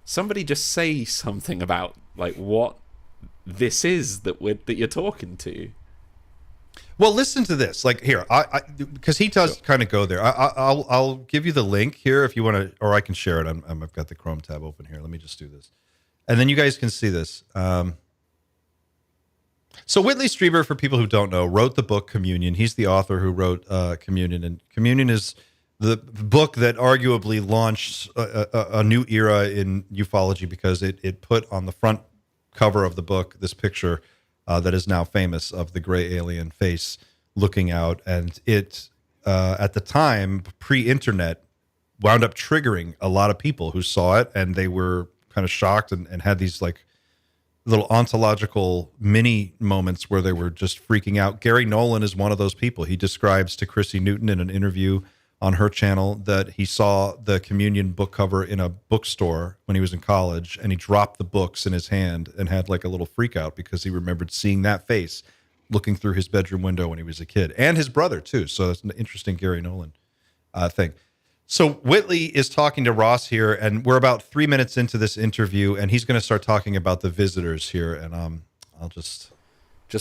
Somebody just say something about like what this is that you're talking to. Well, listen to this. Like here, because he does kind of go there. I'll give you the link here if you want to, or I can share it. I've got the Chrome tab open here. Let me just do this, and then you guys can see this. So Whitley Strieber, for people who don't know, wrote the book Communion. He's the author who wrote Communion, and Communion is the book that arguably launched a new era in ufology because it put on the front cover of the book this picture that is now famous of the gray alien face looking out. And it, at the time, pre-internet, wound up triggering a lot of people who saw it, and they were kind of shocked and had these like little ontological mini moments where they were just freaking out. Gary Nolan is one of those people. He describes to Chrissy Newton in an interview on her channel that he saw the Communion book cover in a bookstore when he was in college, and he dropped the books in his hand and had like a little freak out because he remembered seeing that face looking through his bedroom window when he was a kid, and his brother too. So that's an interesting Gary Nolan thing. So Whitley is talking to Ross here, and we're about 3 minutes into this interview, and he's going to start talking about the visitors here. And I'll just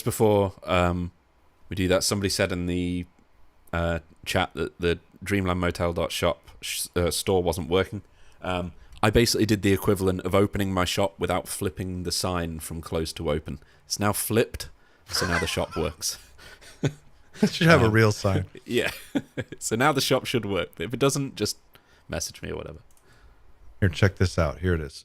before we do that, somebody said in the chat that the Dreamland Motel.shop store wasn't working. I basically did the equivalent of opening my shop without flipping the sign from closed to open. It's now flipped, so now the shop works. It should have a real sign. Yeah. So now the shop should work. But if it doesn't, just message me or whatever. Here, check this out. Here it is.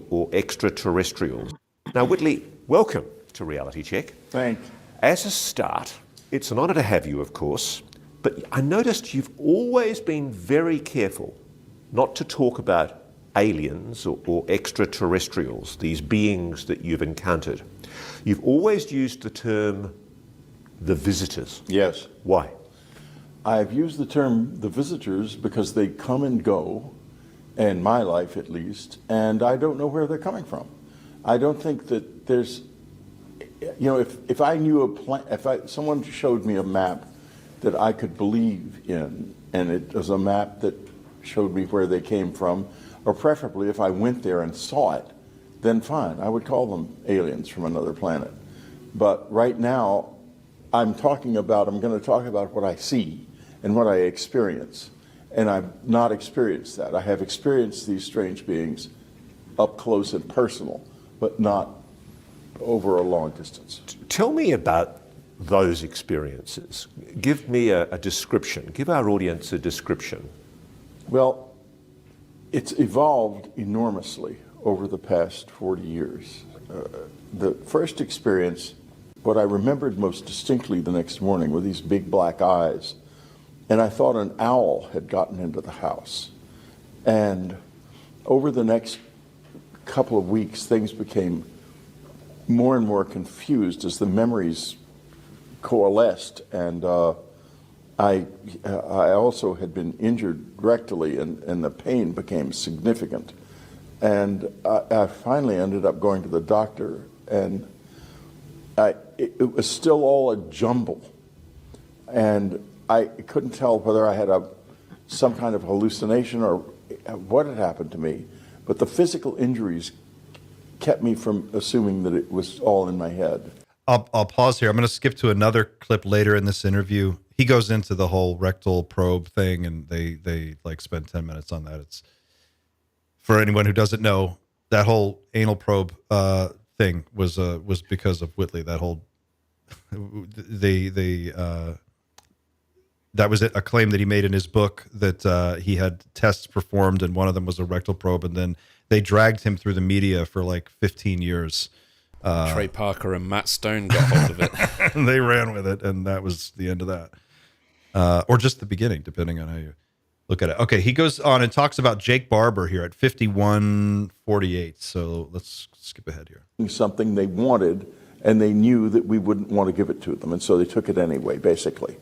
Or extraterrestrials. Now, Whitley, welcome to Reality Check. Thanks. As a start, it's an honour to have you, of course, but I noticed you've always been very careful not to talk about aliens or extraterrestrials, these beings that you've encountered. You've always used the term the visitors. Yes. Why? I've used the term the visitors because they come and go, in my life at least, and I don't know where they're coming from. I don't think that there's, if I knew someone showed me a map that I could believe in, and it was a map that showed me where they came from, or preferably if I went there and saw it, then fine, I would call them aliens from another planet. But right now, I'm going to talk about what I see and what I experience. And I've not experienced that. I have experienced these strange beings up close and personal, but not over a long distance. Tell me about those experiences. Give me a description. Give our audience a description. Well, it's evolved enormously over the past 40 years. The first experience, what I remembered most distinctly the next morning were these big black eyes. And I thought an owl had gotten into the house. And over the next couple of weeks, things became more and more confused as the memories coalesced. And I also had been injured rectally, and the pain became significant. And I finally ended up going to the doctor, and it was still all a jumble. And I couldn't tell whether I had some kind of hallucination or what had happened to me, but the physical injuries kept me from assuming that it was all in my head. I'll pause here. I'm going to skip to another clip later in this interview. He goes into the whole rectal probe thing, and they like spend 10 minutes on that. It's, for anyone who doesn't know, that whole anal probe thing was because of Whitley. That whole that was a claim that he made in his book, that he had tests performed, and one of them was a rectal probe, and then they dragged him through the media for like 15 years. Trey Parker and Matt Stone got hold of it. And they ran with it, and that was the end of that. Or just the beginning, depending on how you look at it. Okay, he goes on and talks about Jake Barber here at 51:48. So let's skip ahead here. Something they wanted, and they knew that we wouldn't want to give it to them, and so they took it anyway, basically.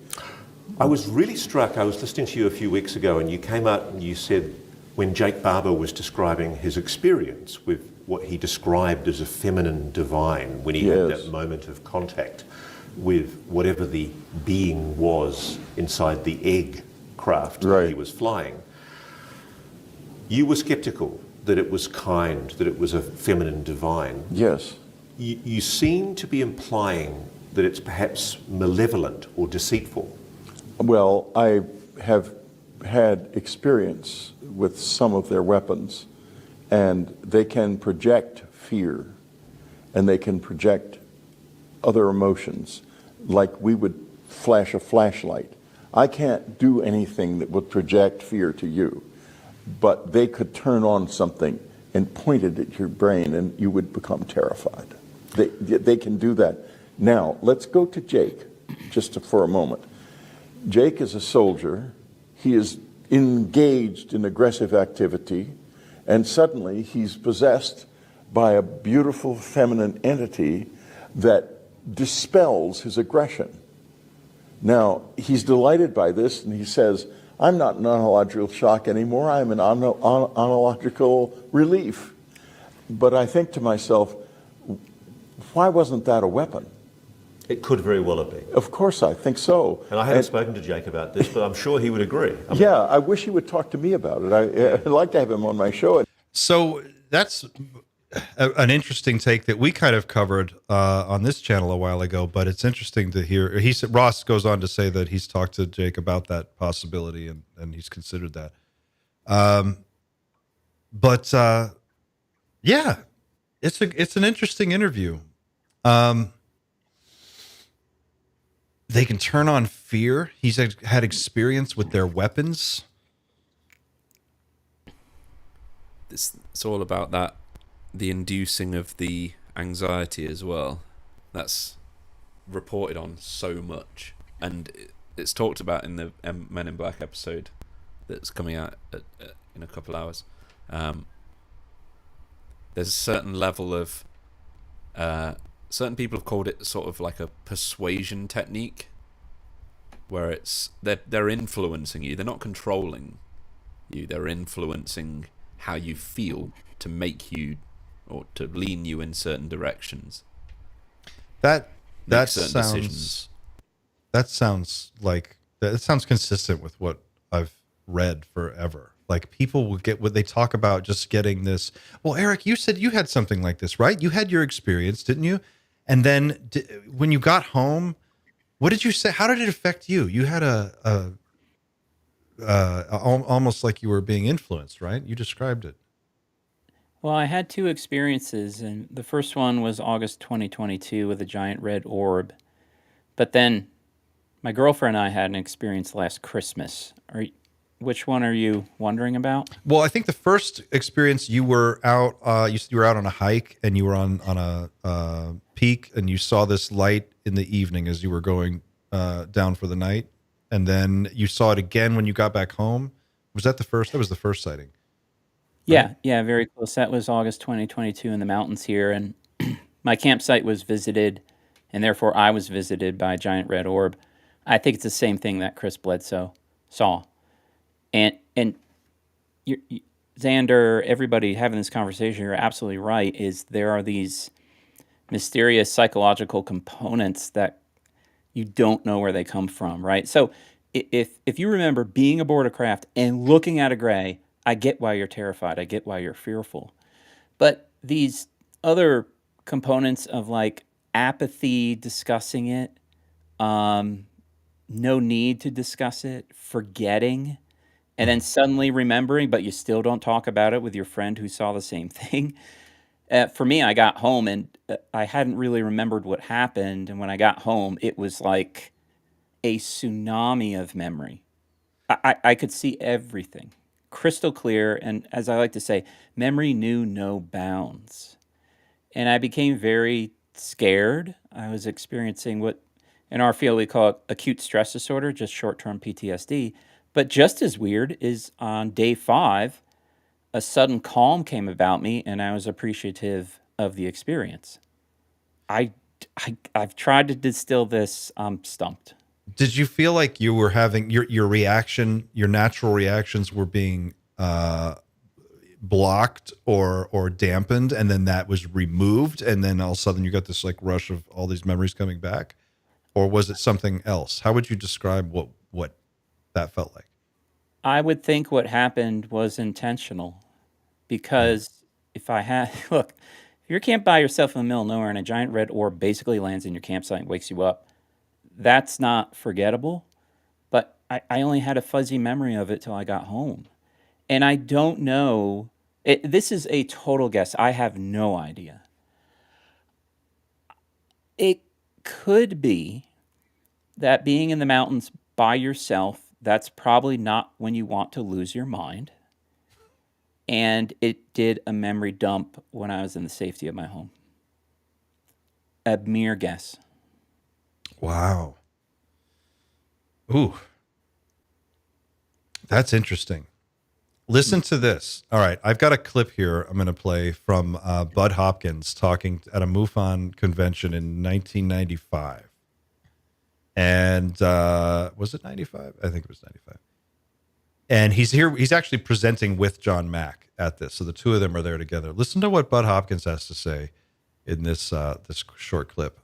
I was really struck. I was listening to you a few weeks ago, and you came out and you said, when Jake Barber was describing his experience with what he described as a feminine divine, when he had that moment of contact with whatever the being was inside the egg craft that he was flying, you were skeptical that it was kind, that it was a feminine divine. Yes. You seem to be implying that it's perhaps malevolent or deceitful. Well, I have had experience with some of their weapons, and they can project fear, and they can project other emotions, like we would flash a flashlight. I can't do anything that would project fear to you, but they could turn on something and point it at your brain, and you would become terrified. They can do that. Now, let's go to Jake, just for a moment. Jake is a soldier. He is engaged in aggressive activity, and suddenly he's possessed by a beautiful feminine entity that dispels his aggression. Now, he's delighted by this, and he says, I'm not in ontological shock anymore, I'm in ontological relief. But I think to myself, why wasn't that a weapon? It could very well have been. Of course, I think so. And I haven't spoken to Jake about this, but I'm sure he would agree. I wish he would talk to me about it. I'd like to have him on my show. So that's an interesting take that we kind of covered on this channel a while ago, but it's interesting to hear. Ross goes on to say that he's talked to Jake about that possibility, and he's considered that. Yeah, it's an interesting interview. they can turn on fear. He's had experience with their weapons. It's all about that, the inducing of the anxiety as well. That's reported on so much, and it's talked about in the Men in Black episode that's coming out in a couple hours. There's a certain level of certain people have called it sort of like a persuasion technique, where they're influencing you. They're not controlling you. They're influencing how you feel to make you or to lean you in certain directions. That certain sounds decisions. that sounds consistent with what I've read forever. Like, people will get what they talk about, just getting this. Well, Erik, you said you had something like this, right? You had your experience, didn't you? And then when you got home, what did you say? How did it affect you? You had almost like you were being influenced, right? You described it. Well, I had two experiences, and the first one was August 2022 with a giant red orb. But then my girlfriend and I had an experience last Christmas. Which one are you wondering about? Well, I think the first experience, you were out. You said you were out on a hike, and you were on a peak, and you saw this light in the evening as you were going down for the night, and then you saw it again when you got back home. Was that the first? That was the first sighting. Yeah, very close. That was August 2022 in the mountains here, and my campsite was visited, and therefore I was visited by a giant red orb. I think it's the same thing that Chris Bledsoe saw. And Xander, everybody having this conversation, you're absolutely right, is there are these mysterious psychological components that you don't know where they come from, right? So if you remember being aboard a craft and looking at a gray, I get why you're terrified. I get why you're fearful. But these other components of like apathy, discussing it, no need to discuss it, forgetting, and then suddenly remembering, but you still don't talk about it with your friend who saw the same thing. For me, I got home and I hadn't really remembered what happened. And when I got home, it was like a tsunami of memory. I could see everything crystal clear. And as I like to say, memory knew no bounds. And I became very scared. I was experiencing what in our field we call acute stress disorder, just short-term PTSD. But just as weird is on day 5, a sudden calm came about me, and I was appreciative of the experience. I've tried to distill this. I'm stumped. Did you feel like you were having your reaction, your natural reactions were being blocked or dampened, and then that was removed, and then all of a sudden you got this like rush of all these memories coming back? Or was it something else? How would you describe what that felt like? I would think what happened was intentional, because if you're camped by yourself in the middle of nowhere and a giant red orb basically lands in your campsite and wakes you up, that's not forgettable. But I only had a fuzzy memory of it till I got home. And I don't know. This is a total guess. I have no idea. It could be that being in the mountains by yourself, that's probably not when you want to lose your mind. And it did a memory dump when I was in the safety of my home. A mere guess. Wow. Ooh. That's interesting. Listen to this. All right. I've got a clip here I'm going to play from Bud Hopkins talking at a MUFON convention in 1995. And was it 95? I think it was 95. And he's here. He's actually presenting with John Mack at this. So the two of them are there together. Listen to what Bud Hopkins has to say in this this short clip.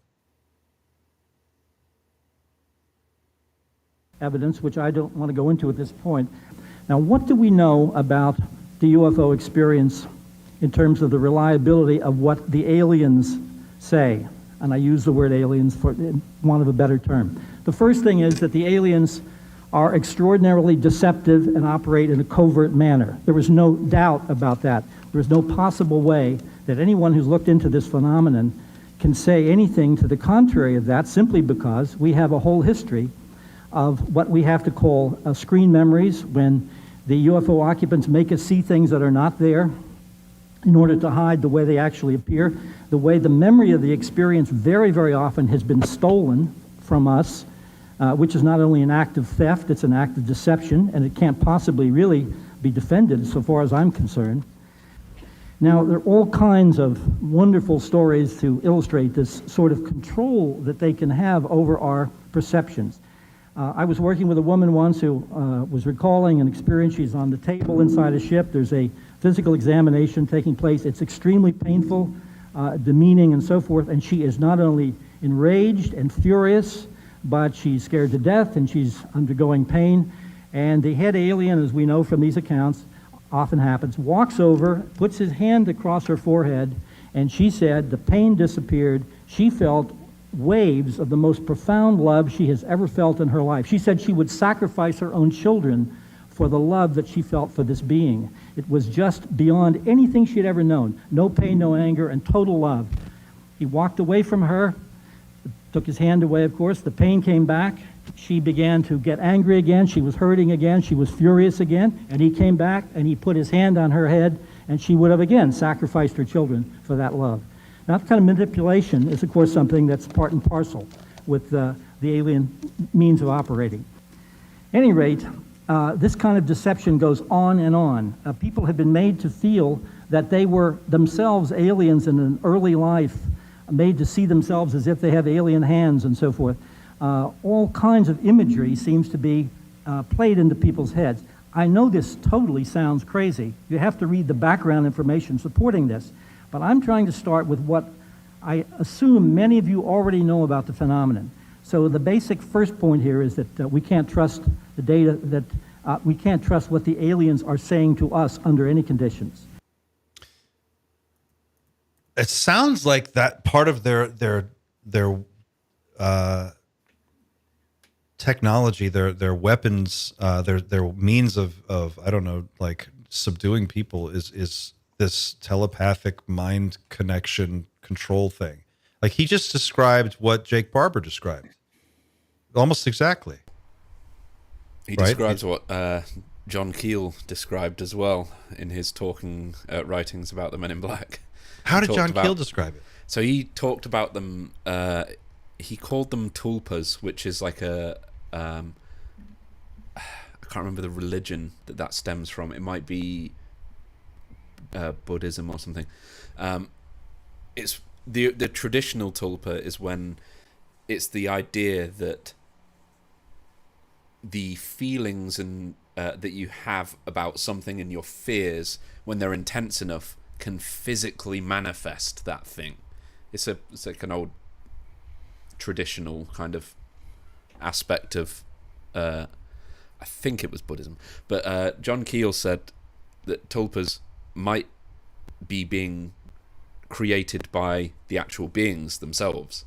Evidence, which I don't want to go into at this point. Now, what do we know about the UFO experience in terms of the reliability of what the aliens say? And I use the word aliens for want of a better term. The first thing is that the aliens are extraordinarily deceptive and operate in a covert manner. There was no doubt about that. There was no possible way that anyone who's looked into this phenomenon can say anything to the contrary of that, simply because we have a whole history of what we have to call screen memories, when the UFO occupants make us see things that are not there in order to hide the way they actually appear. The way the memory of the experience very, very often has been stolen from us, which is not only an act of theft, it's an act of deception, and it can't possibly really be defended so far as I'm concerned. Now, there are all kinds of wonderful stories to illustrate this sort of control that they can have over our perceptions. I was working with a woman once who was recalling an experience. She's on the table inside a ship. There's a physical examination taking place. It's extremely painful, demeaning, and so forth, and she is not only enraged and furious, but she's scared to death, and she's undergoing pain. And the head alien, as we know from these accounts, often happens, walks over, puts his hand across her forehead, and she said the pain disappeared. She felt waves of the most profound love she has ever felt in her life. She said she would sacrifice her own children for the love that she felt for this being. It was just beyond anything she had ever known. No pain, no anger, and total love. He walked away from her, took his hand away, of course. The pain came back. She began to get angry again. She was hurting again. She was furious again. And he came back and he put his hand on her head, and she would have again sacrificed her children for that love. Now, that kind of manipulation is, of course, something that's part and parcel with the alien means of operating. At any rate, this kind of deception goes on and on. People have been made to feel that they were themselves aliens in an early life, made to see themselves as if they have alien hands and so forth. All kinds of imagery seems to be played into people's heads. I know this totally sounds crazy. You have to read the background information supporting this. But I'm trying to start with what I assume many of you already know about the phenomenon. So the basic first point here is that we can't trust the data, that we can't trust what the aliens are saying to us under any conditions. It sounds like that part of their technology, their weapons, their means of I don't know, like subduing people is this telepathic mind connection control thing. Like he just described what Jake Barber described, almost exactly. He describes what John Keel described as well in his writings about the Men in Black. How did John Keel describe it? So he talked about them. He called them tulpas, which is like a I can't remember the religion that stems from. It might be Buddhism or something. It's the traditional tulpa is when it's the idea that the feelings and that you have about something and your fears, when they're intense enough, can physically manifest that thing. It's like an old traditional kind of aspect of I think it was Buddhism, but John Keel said that tulpas might be being created by the actual beings themselves.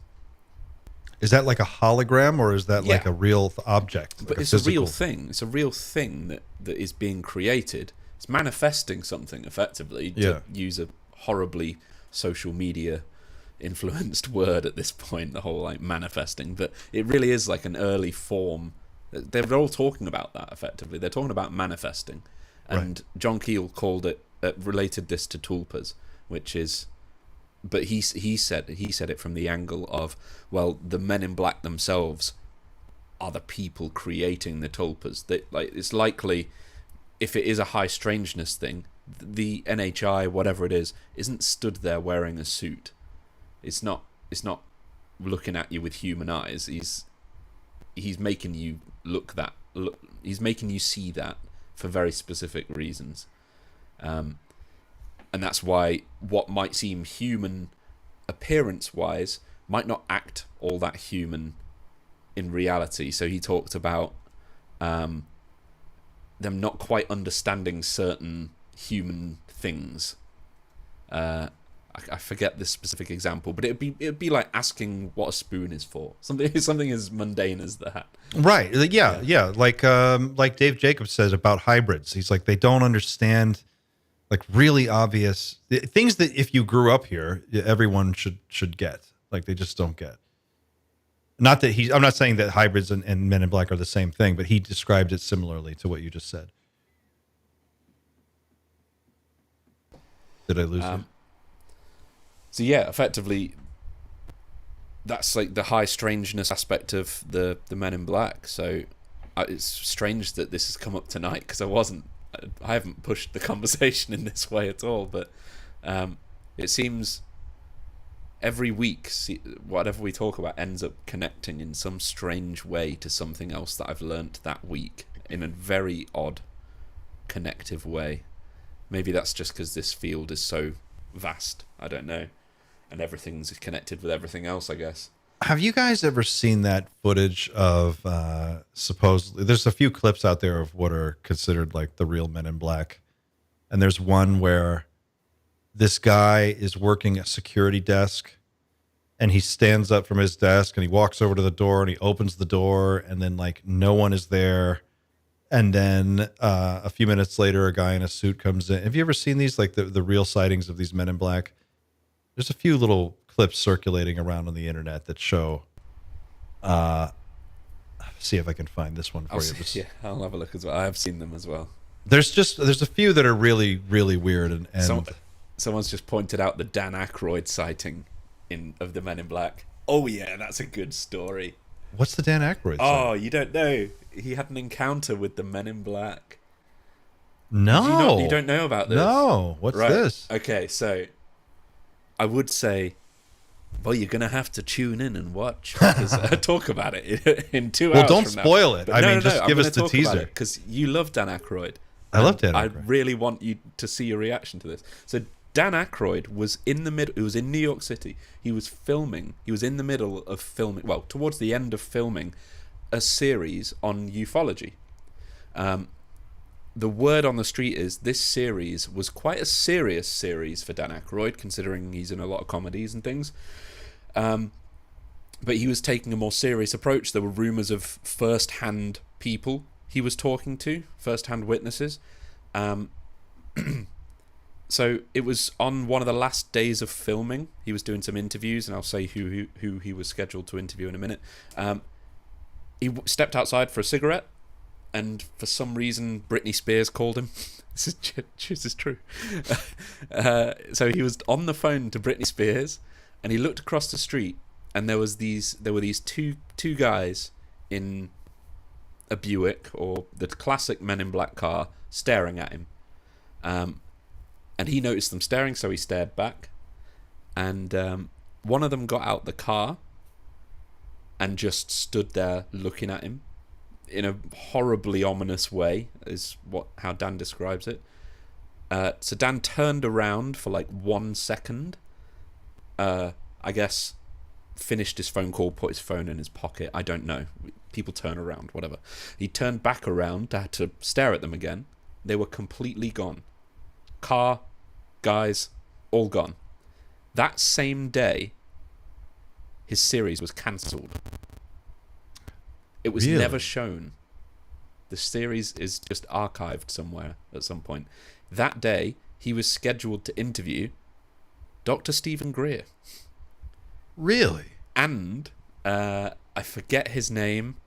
Is that like a hologram, or is that like a real object? But it's a real thing. It's a real thing that is being created. It's manifesting something effectively, to use a horribly social media influenced word at this point, the whole like manifesting, but it really is like an early form. They're all talking about that effectively. They're talking about manifesting. And John Keel called it, related this to tulpas, which is, but he said it from the angle of, well, the Men in Black themselves are the people creating the tulpas. That, like, it's likely, if it is a high strangeness thing, the NHI, whatever it is, isn't stood there wearing a suit. It's not looking at you with human eyes. He's making you he's making you see that for very specific reasons. And that's why what might seem human appearance-wise might not act all that human in reality. So he talked about them not quite understanding certain human things. I forget this specific example, but it'd be like asking what a spoon is for. Something as mundane as that. Right. Yeah. Like Dave Jacobs says about hybrids. He's like, they don't understand like really obvious things that if you grew up here, everyone should get. Like they just don't get. Not that I'm not saying that hybrids and Men in Black are the same thing, but he described it similarly to what you just said. Did I lose you? So yeah, effectively, that's like the high strangeness aspect of the Men in Black. So it's strange that this has come up tonight because I haven't pushed the conversation in this way at all. But it seems every week, whatever we talk about ends up connecting in some strange way to something else that I've learnt that week in a very odd, connective way. Maybe that's just because this field is so vast. I don't know. And everything's connected with everything else, I guess. Have you guys ever seen that footage of supposedly, there's a few clips out there of what are considered like the real Men in Black. And there's one where this guy is working a security desk and he stands up from his desk and he walks over to the door and he opens the door and then like no one is there. And then a few minutes later, a guy in a suit comes in. Have you ever seen these, like the real sightings of these Men in Black? There's a few little clips circulating around on the internet that show. See if I can find this one for you. I'll have a look as well. I have seen them as well. There's a few that are really, really weird. And someone's just pointed out the Dan Akroyd sighting of the Men in Black. Oh yeah, that's a good story. What's the Dan Akroyd sighting? Oh, you don't know. He had an encounter with the Men in Black. No. You don't know about this? No. What's this? Okay, so I would say, well, you're going to have to tune in and watch because I talk about it in 2 hours. Well, don't from now. spoil it. But Just give us the teaser. Because you love Dan Akroyd. I love Dan Akroyd. I really want you to see your reaction to this. So Dan Akroyd was in the middle. It was in New York City. He was filming. He was in the middle of filming. Well, towards the end of filming a series on ufology. The word on the street is this series was quite a serious series for Dan Akroyd, considering he's in a lot of comedies and things. But he was taking a more serious approach. There were rumors of first-hand people he was talking to, first-hand witnesses. So it was on one of the last days of filming. He was doing some interviews, and I'll say who he was scheduled to interview in a minute. He stepped outside for a cigarette, and for some reason, Britney Spears called him. This is true. So he was on the phone to Britney Spears, and he looked across the street, and there were these two guys in a Buick, or the classic Men in Black car, staring at him. And he noticed them staring, so he stared back. And one of them got out the car and just stood there looking at him in a horribly ominous way, is how Dan describes it. So Dan turned around for like 1 second, I guess finished his phone call, put his phone in his pocket. I don't know. People turn around, whatever. He turned back around, had to stare at them again. They were completely gone. Car, guys, all gone. That same day, his series was cancelled. It was Really? never shown. The series is just archived somewhere at some point. That day, he was scheduled to interview Dr. Stephen Greer. Really? And I forget his name.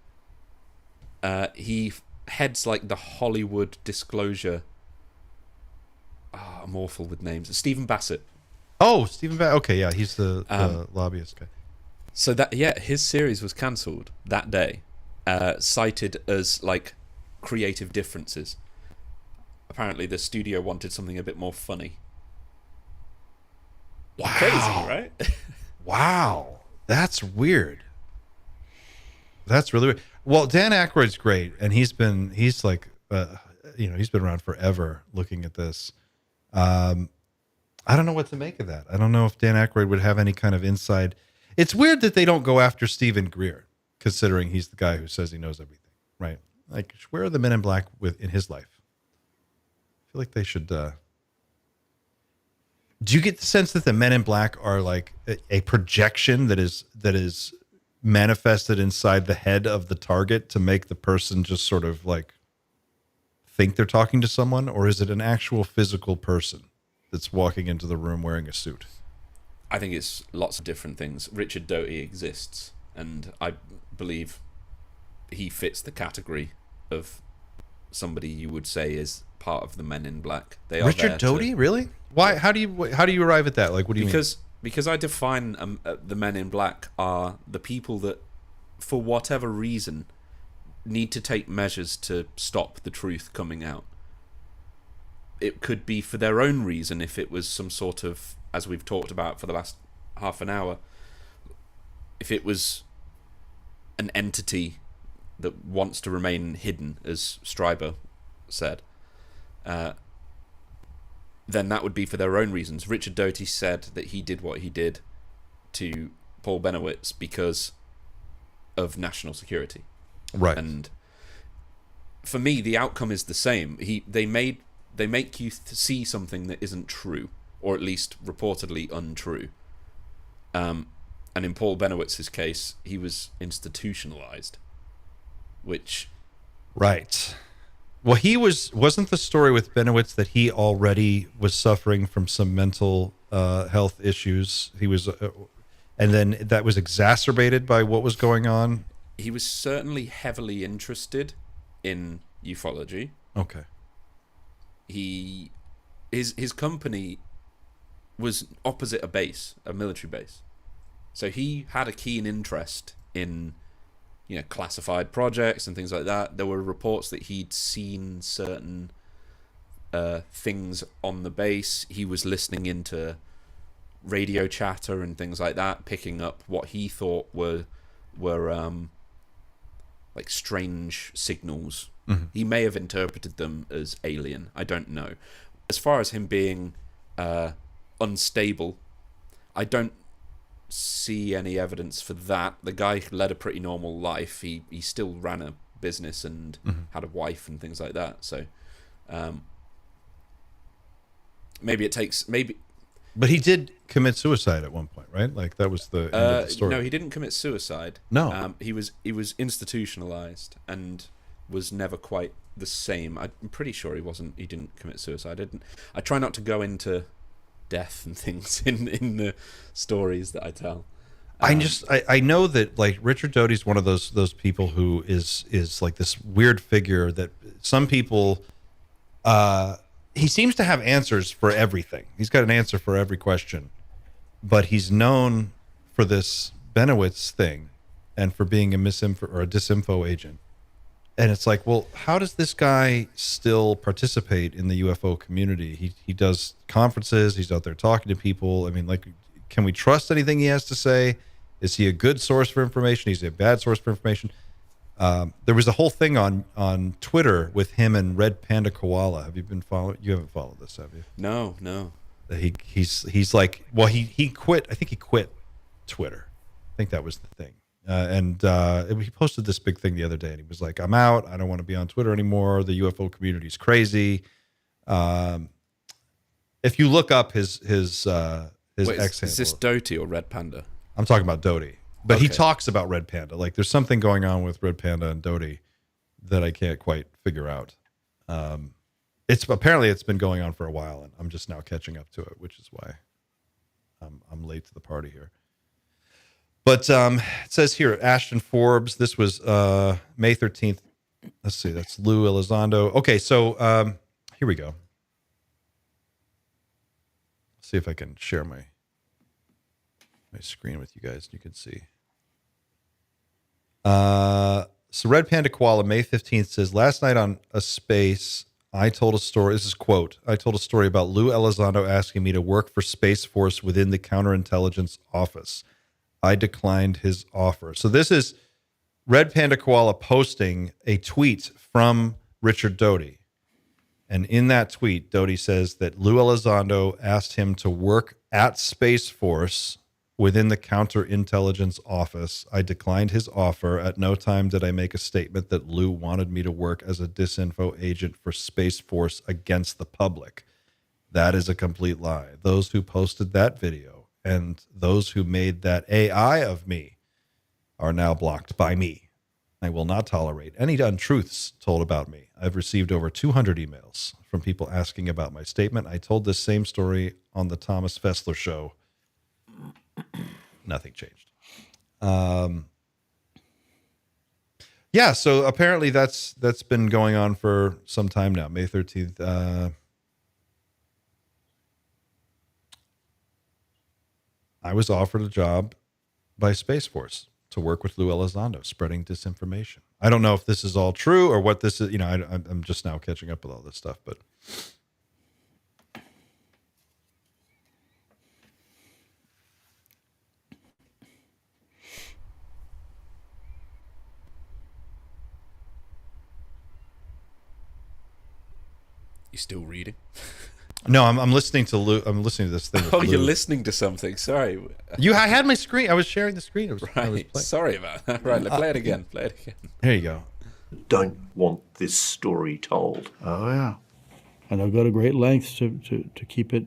He heads like the Hollywood Disclosure. I'm awful with names. Stephen Bassett. Oh, Stephen Bassett. Okay, yeah, he's the lobbyist guy. So his series was cancelled that day, cited as like creative differences. Apparently, the studio wanted something a bit more funny. Wow. Crazy, right? Wow. That's weird. That's really weird. Well, Dan Aykroyd's great, and he's been around forever looking at this. I don't know what to make of that. I don't know if Dan Aykroyd would have any kind of inside. It's weird that they don't go after Stephen Greer, considering he's the guy who says he knows everything, right? Like, where are the Men in Black in his life? I feel like they should. Do you get the sense that the Men in Black are like a projection that is manifested inside the head of the target to make the person just sort of like think they're talking to someone, or is it an actual physical person that's walking into the room wearing a suit? I think it's lots of different things. Richard Doty exists, and I believe he fits the category of somebody you would say is part of the Men in Black. They are Richard Doty, really? Why? How do you arrive at that? Like, what do you mean? Because I define the Men in Black are the people that, for whatever reason, need to take measures to stop the truth coming out. It could be for their own reason, if it was some sort of, as we've talked about for the last half an hour, if it was an entity that wants to remain hidden, as Strieber said, then that would be for their own reasons. Richard Doty said that he did what he did to Paul Benowitz because of national security. Right. And for me, the outcome is the same. They make you see something that isn't true, or at least reportedly untrue. And in Paul Benowitz's case, he was institutionalized, which... Right. Well, wasn't the story with Benowitz that he already was suffering from some mental health issues? He was, and then that was exacerbated by what was going on? He was certainly heavily interested in ufology. Okay. His company was opposite a military base. So he had a keen interest in, classified projects and things like that. There were reports that he'd seen certain things on the base. He was listening into radio chatter and things like that, picking up what he thought were like strange signals. Mm-hmm. He may have interpreted them as alien. I don't know. As far as him being unstable, I don't see any evidence for that. The guy led a pretty normal life. He still ran a business and had a wife and things like that. So maybe. But he did commit suicide at one point, right? Like that was the end of the story. No, he didn't commit suicide. No, he was institutionalized and was never quite the same. I'm pretty sure he didn't commit suicide. I try not to go into death and things in the stories that I tell. I know that like Richard Doty's one of those people who is like this weird figure that some people he seems to have answers for everything. He's got an answer for every question, but he's known for this Benowitz thing and for being a misinfo or a disinfo agent. And it's like, well, how does this guy still participate in the UFO community? He does conferences. He's out there talking to people. I mean, like, can we trust anything he has to say? Is he a good source for information? Is he a bad source for information? There was a whole thing on Twitter with him and Red Panda Koala. Have you been following? You haven't followed this, have you? No. He's like, well, he quit. I think he quit Twitter. I think that was the thing. And he posted this big thing the other day, and he was like, "I'm out. I don't want to be on Twitter anymore. The UFO community is crazy." If you look up his ex handle, is this Doty or Red Panda? I'm talking about Doty, but Okay. he talks about Red Panda. Like, there's something going on with Red Panda and Doty that I can't quite figure out. It's been going on for a while, and I'm just now catching up to it, which is why I'm late to the party here. But it says here, Ashton Forbes, this was May 13th. Let's see, that's Lou Elizondo. Okay, so here we go. Let's see if I can share my screen with you guys. You can see. So Red Panda Koala, May 15th says, last night on A Space, I told a story. This is quote. I told a story about Lou Elizondo asking me to work for Space Force within the counterintelligence office. I declined his offer. So this is Red Panda Koala posting a tweet from Richard Doty. And in that tweet, Doty says that Lou Elizondo asked him to work at Space Force within the counterintelligence office. I declined his offer. At no time did I make a statement that Lou wanted me to work as a disinfo agent for Space Force against the public. That is a complete lie. Those who posted that video and those who made that AI of me are now blocked by me. I will not tolerate any untruths told about me. I've received over 200 emails from people asking about my statement. I told this same story on the Thomas Fessler show nothing changed. Yeah, so apparently that's been going on for some time now. May 13th. I was offered a job by Space Force to work with Lou Elizondo, spreading disinformation. I don't know if this is all true or what this is. You know, I'm just now catching up with all this stuff, but. You still reading? No, I'm listening to Lou. I'm listening to this thing. Oh, you're listening to something. Sorry. I had my screen. I was sharing the screen. I was Right. Sorry about that. Right. Play it again. Play it again. Here you go. Don't want this story told. Oh yeah, and they'll go to great lengths to keep it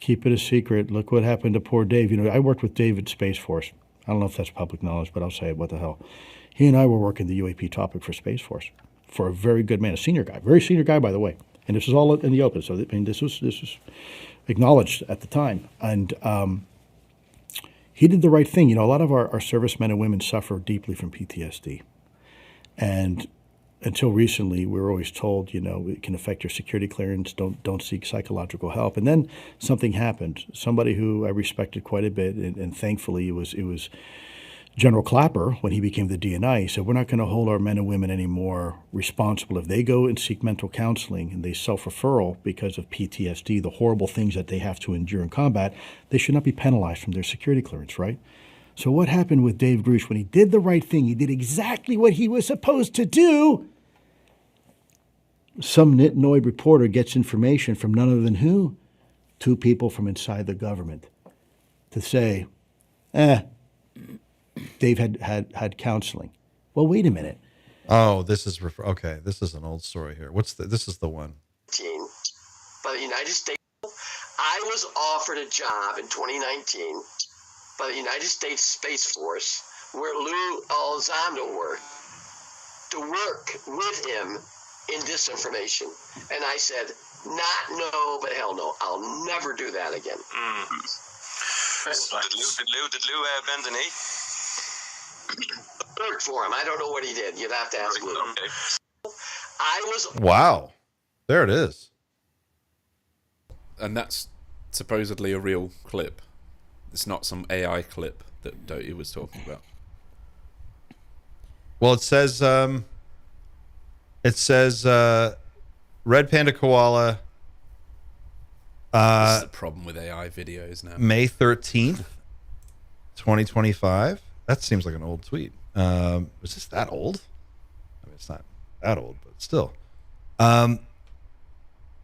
a secret. Look what happened to poor Dave. You know, I worked with Dave at Space Force. I don't know if that's public knowledge, but I'll say it. What the hell? He and I were working the UAP topic for Space Force for a very good man, a senior guy, very senior guy, by the way. And this was all in the open, so I mean, this was acknowledged at the time. And he did the right thing. You know, a lot of our servicemen and women suffer deeply from PTSD. And until recently, we were always told, you know, it can affect your security clearance, don't seek psychological help. And then something happened. Somebody who I respected quite a bit, and thankfully it was General Clapper, when he became the DNI, said, we're not going to hold our men and women anymore responsible. If they go and seek mental counseling and they self-referral because of PTSD, the horrible things that they have to endure in combat, they should not be penalized from their security clearance, right? So what happened with Dave Grush when he did the right thing? He did exactly what he was supposed to do. Some nitnoid reporter gets information from none other than who? Two people from inside the government to say, Dave had counseling. Well, wait a minute. Oh, this is okay. This is an old story here. This is the one. By the United States, I was offered a job in 2019 by the United States Space Force, where Lou Elizondo worked, to work with him in disinformation. And I said, not no, but hell no. I'll never do that again. Did Lou bend the knee? Worked for him. I don't know what he did. You'd have to ask Lou. Okay. Wow. There it is. And that's supposedly a real clip. It's not some AI clip that Doty was talking about. Well, it says Red Panda Koala. This is the problem with AI videos now. May 13th, 2025. That seems like an old tweet. Was this that old? I mean, it's not that old, but still.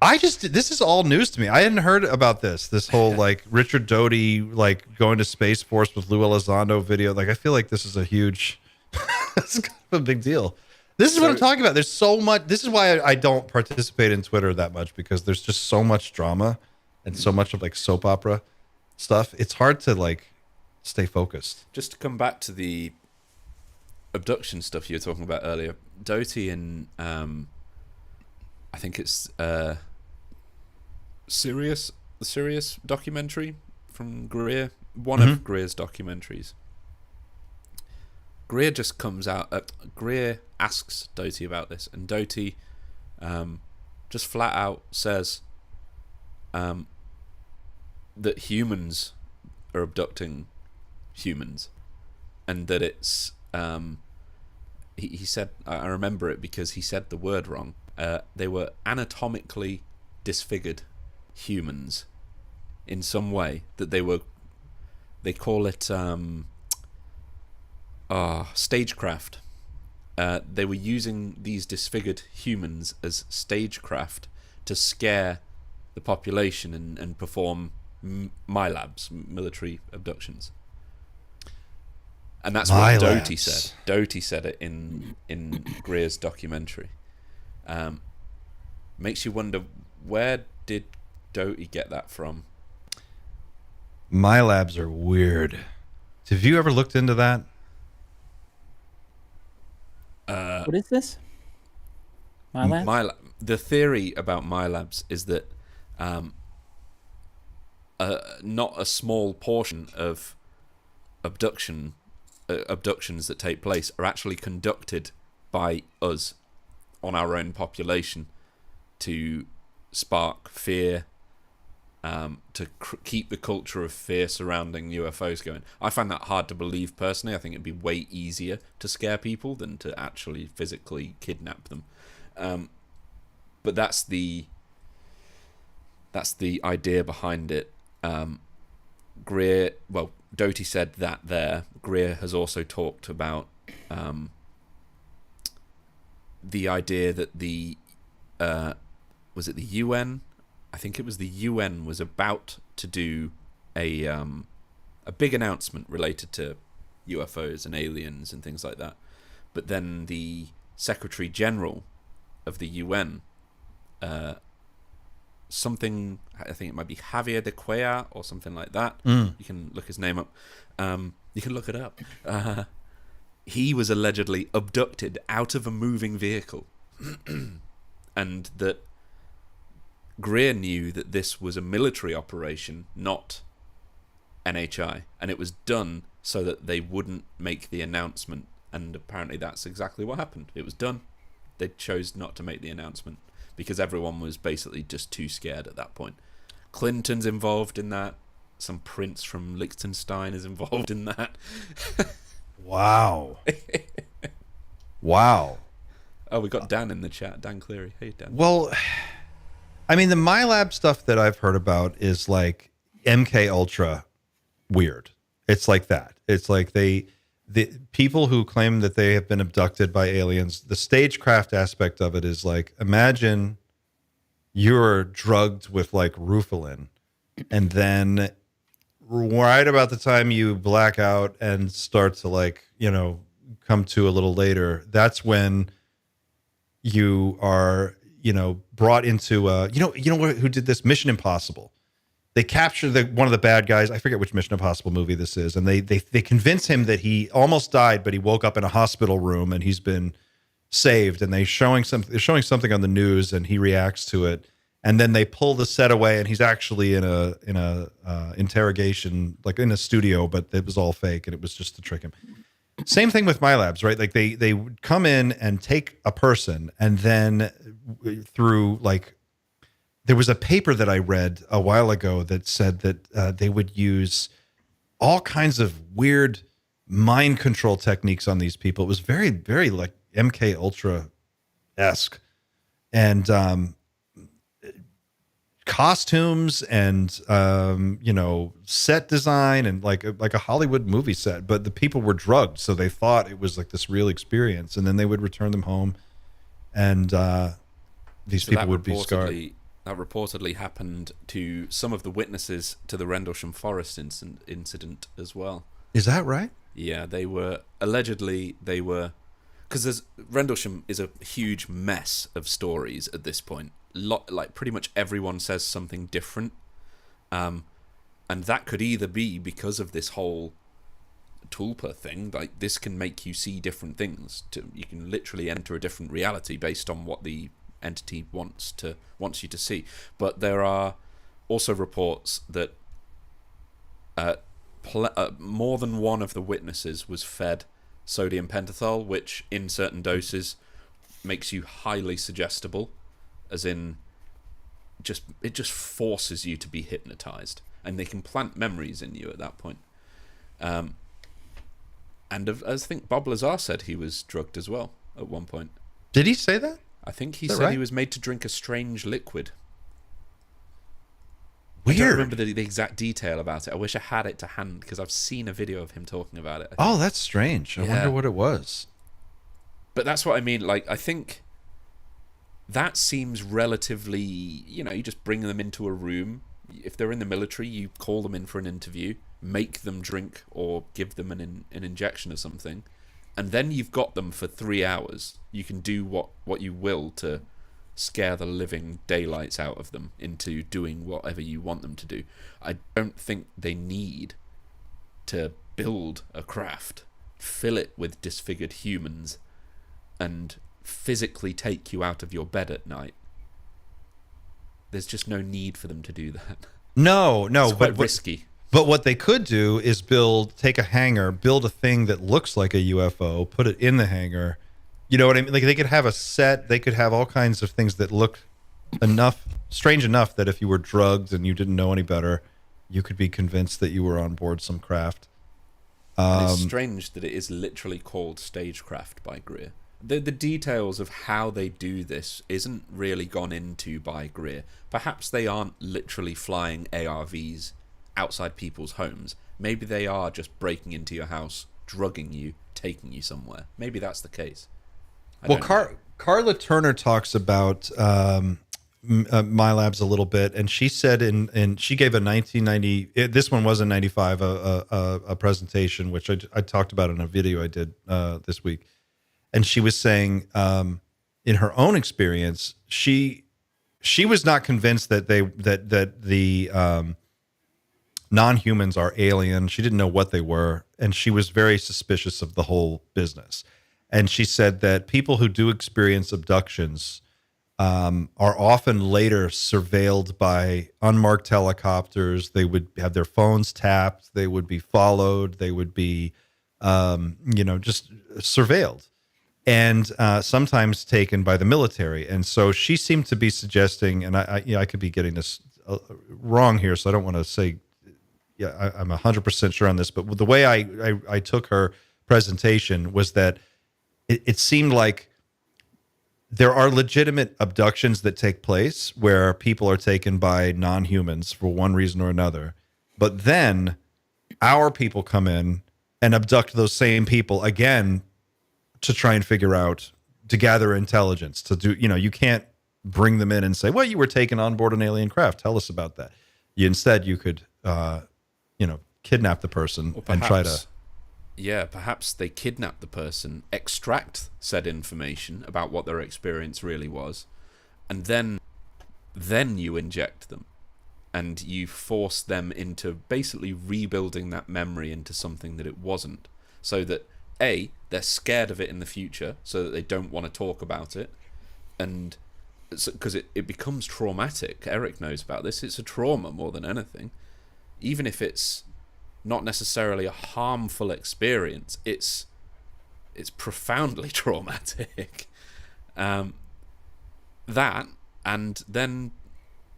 This is all news to me. I hadn't heard about this whole like Richard Doty like going to Space Force with Lou Elizondo video. Like, I feel like this is a huge, it's kind of a big deal. This is what I'm talking about. There's so much. This is why I don't participate in Twitter that much, because there's just so much drama and so much of like soap opera stuff. It's hard to like stay focused. Just to come back to the abduction stuff you were talking about earlier, Doty and I think it's the Sirius documentary from Greer, one of Greer's documentaries. Greer just comes out. Greer asks Doty about this, and Doty just flat out says that humans are abducting humans, and that it's he said, I remember it because he said the word wrong. They were anatomically disfigured humans in some way, that they call it stagecraft. They were using these disfigured humans as stagecraft to scare the population and perform MILABs, military abductions. And that's what Doty said. Doty said it in Greer's documentary. Makes you wonder, where did Doty get that from? MILABs are weird. Have you ever looked into that? What is this? MILABs? The theory about MILABs is that not a small portion of abductions that take place are actually conducted by us on our own population to spark fear, to keep the culture of fear surrounding UFOs going. I find that hard to believe personally. I think it'd be way easier to scare people than to actually physically kidnap them. But that's the idea behind it. Greer, well, Doty said that there. Greer has also talked about the idea that was it the UN? I think it was the UN was about to do a big announcement related to UFOs and aliens and things like that. But then the Secretary General of the UN, something, I think it might be Javier de Cuellar or something like that. You can look his name up. You can look it up. He was allegedly abducted out of a moving vehicle. And that Greer knew that this was a military operation, not NHI. And it was done so that they wouldn't make the announcement. And apparently that's exactly what happened. It was done. They chose not to make the announcement because everyone was basically just too scared at that point. Clinton's involved in that. Some prince from Liechtenstein is involved in that. Wow. Wow. Oh, we got Dan in the chat. Dan Cleary. Hey, Dan. Well, I mean, the MyLab stuff that I've heard about is like MK Ultra weird. It's like that. It's like the people who claim that they have been abducted by aliens, the stagecraft aspect of it is like, imagine you're drugged with like Rufalin, and then right about the time you black out and start to like, come to a little later, that's when you are, brought into who did this? Mission Impossible. They capture one of the bad guys. I forget which Mission Impossible movie this is, and they convince him that he almost died, but he woke up in a hospital room and he's been saved. And they're showing something on the news, and he reacts to it. And then they pull the set away, and he's actually in a interrogation, like in a studio, but it was all fake, and it was just to trick him. Same thing with MyLabs, right? Like they would come in and take a person, and then through like, there was a paper that I read a while ago that said that they would use all kinds of weird mind control techniques on these people. It was very, very like MK Ultra-esque. And costumes and, set design and like a Hollywood movie set. But the people were drugged, so they thought it was like this real experience. And then they would return them home, and these people would be scarred. That reportedly happened to some of the witnesses to the Rendlesham Forest incident as well. Is that right? Yeah, because Rendlesham is a huge mess of stories at this point. Like pretty much everyone says something different, and that could either be because of this whole tulpa thing. Like this can make you see different things. You can literally enter a different reality based on what the entity wants you to see. But there are also reports that more than one of the witnesses was fed sodium pentothal, which in certain doses makes you highly suggestible, as in it just forces you to be hypnotized, and they can plant memories in you at that point. And as I think Bob Lazar said, he was drugged as well at one point. Did he say that? I think he said he was made to drink a strange liquid. Weird. I don't remember the exact detail about it. I wish I had it to hand, because I've seen a video of him talking about it. Oh, that's strange. I wonder what it was. But that's what I mean. Like, I think that seems relatively, you just bring them into a room. If they're in the military, you call them in for an interview, make them drink or give them an injection or something. And then you've got them for 3 hours. You can do what you will to scare the living daylights out of them into doing whatever you want them to do. I don't think they need to build a craft, fill it with disfigured humans, and physically take you out of your bed at night. There's just no need for them to do that. No, it's quite risky. But what they could do is take a hangar, build a thing that looks like a UFO, put it in the hangar. You know what I mean? Like they could have a set, they could have all kinds of things that look strange enough that if you were drugged and you didn't know any better, you could be convinced that you were on board some craft. And it's strange that it is literally called stagecraft by Greer. The details of how they do this isn't really gone into by Greer. Perhaps they aren't literally flying ARVs outside people's homes. Maybe they are just breaking into your house, drugging you, taking you somewhere. Maybe that's the case. Well, Carla Turner talks about my labs a little bit, and she said she gave a 1990. This one was in 95, a presentation which I talked about in a video I did this week, and she was saying in her own experience, she was not convinced that the non-humans are alien. She didn't know what they were, and she was very suspicious of the whole business. And she said that people who do experience abductions are often later surveilled by unmarked helicopters. They would have their phones tapped. They would be followed. They would be, just surveilled, and sometimes taken by the military. And so she seemed to be suggesting, and I could be getting this wrong here, so I don't want to say, I'm 100% sure on this, but the way I took her presentation was that it seemed like there are legitimate abductions that take place where people are taken by non-humans for one reason or another, but then our people come in and abduct those same people again to try and figure out, to gather intelligence, to do, you can't bring them in and say, well, you were taken on board an alien craft. Tell us about that. Instead, you could, kidnap the person and try to... Yeah, perhaps they kidnap the person, extract said information about what their experience really was, and then you inject them, and you force them into basically rebuilding that memory into something that it wasn't, so that A, they're scared of it in the future, so that they don't want to talk about it, and because it becomes traumatic. Erik knows about this. It's a trauma more than anything. Even if it's not necessarily a harmful experience, it's profoundly traumatic. That, and then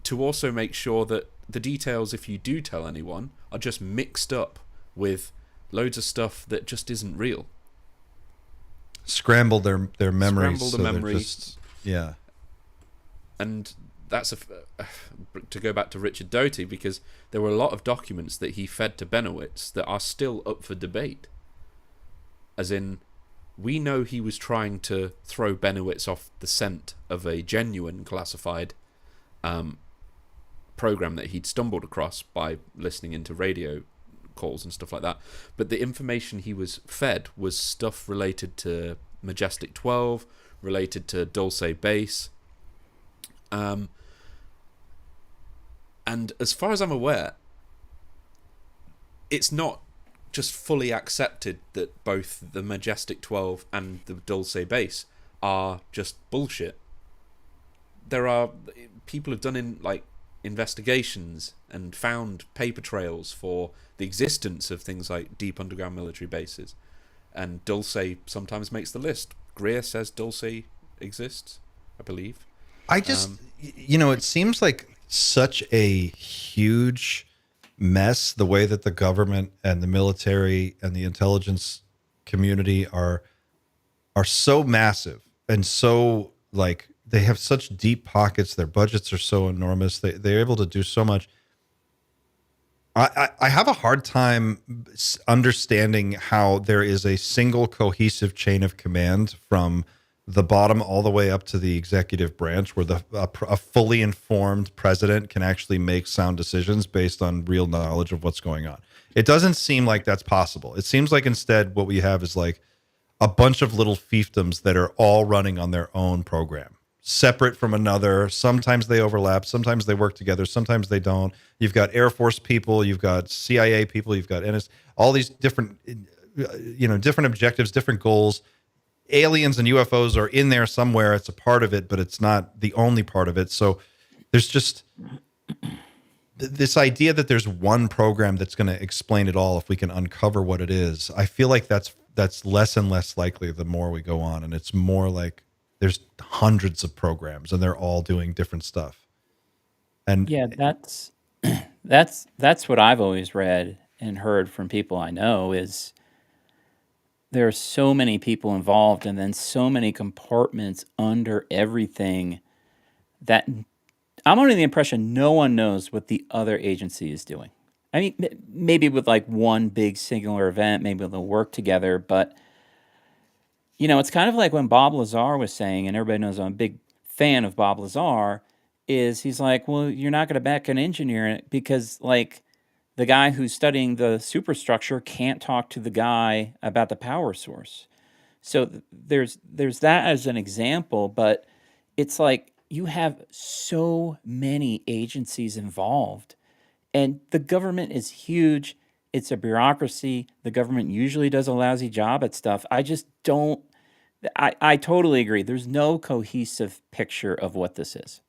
to also make sure that the details, if you do tell anyone, are just mixed up with loads of stuff that just isn't real. Scramble their memories. Scramble the memory. Yeah. And that's to go back to Richard Doty, because there were a lot of documents that he fed to Benowitz that are still up for debate. As in, we know he was trying to throw Benowitz off the scent of a genuine classified program that he'd stumbled across by listening into radio calls and stuff like that. But the information he was fed was stuff related to Majestic 12, related to Dulce Base. And as far as I'm aware, it's not just fully accepted that both the Majestic 12 and the Dulce Base are just bullshit. There are people who've done investigations and found paper trails for the existence of things like deep underground military bases, and Dulce sometimes makes the list. Greer says Dulce exists, I believe. I just, it seems like such a huge mess, the way that the government and the military and the intelligence community are so massive and so, they have such deep pockets. Their budgets are so enormous. They're able to do so much. I have a hard time understanding how there is a single cohesive chain of command from the bottom all the way up to the executive branch, where a fully informed president can actually make sound decisions based on real knowledge of what's going on. It doesn't seem like that's possible. It seems like instead what we have is like a bunch of little fiefdoms that are all running on their own program, separate from another. Sometimes they overlap, sometimes they work together, sometimes they don't. You've got Air Force people, you've got CIA people, you've got NS, all these different, different objectives, different goals. Aliens and UFOs are in there somewhere. It's a part of it, but it's not the only part of it. So there's this idea that there's one program that's going to explain it all if we can uncover what it is, I feel like that's less and less likely the more we go on, and it's more like there's hundreds of programs and they're all doing different stuff. And Yeah, that's what I've always read and heard from people I know is there are so many people involved and then so many compartments under everything that I'm under the impression no one knows what the other agency is doing. I mean, maybe with like one big singular event, maybe they'll work together, but it's kind of like when Bob Lazar was saying, and everybody knows I'm a big fan of Bob Lazar, is he's like, well, you're not going to back an engineer because like the guy who's studying the superstructure can't talk to the guy about the power source. So there's that as an example, but it's like you have so many agencies involved and the government is huge. It's a bureaucracy. The government usually does a lousy job at stuff. I just don't, I totally agree. There's no cohesive picture of what this is.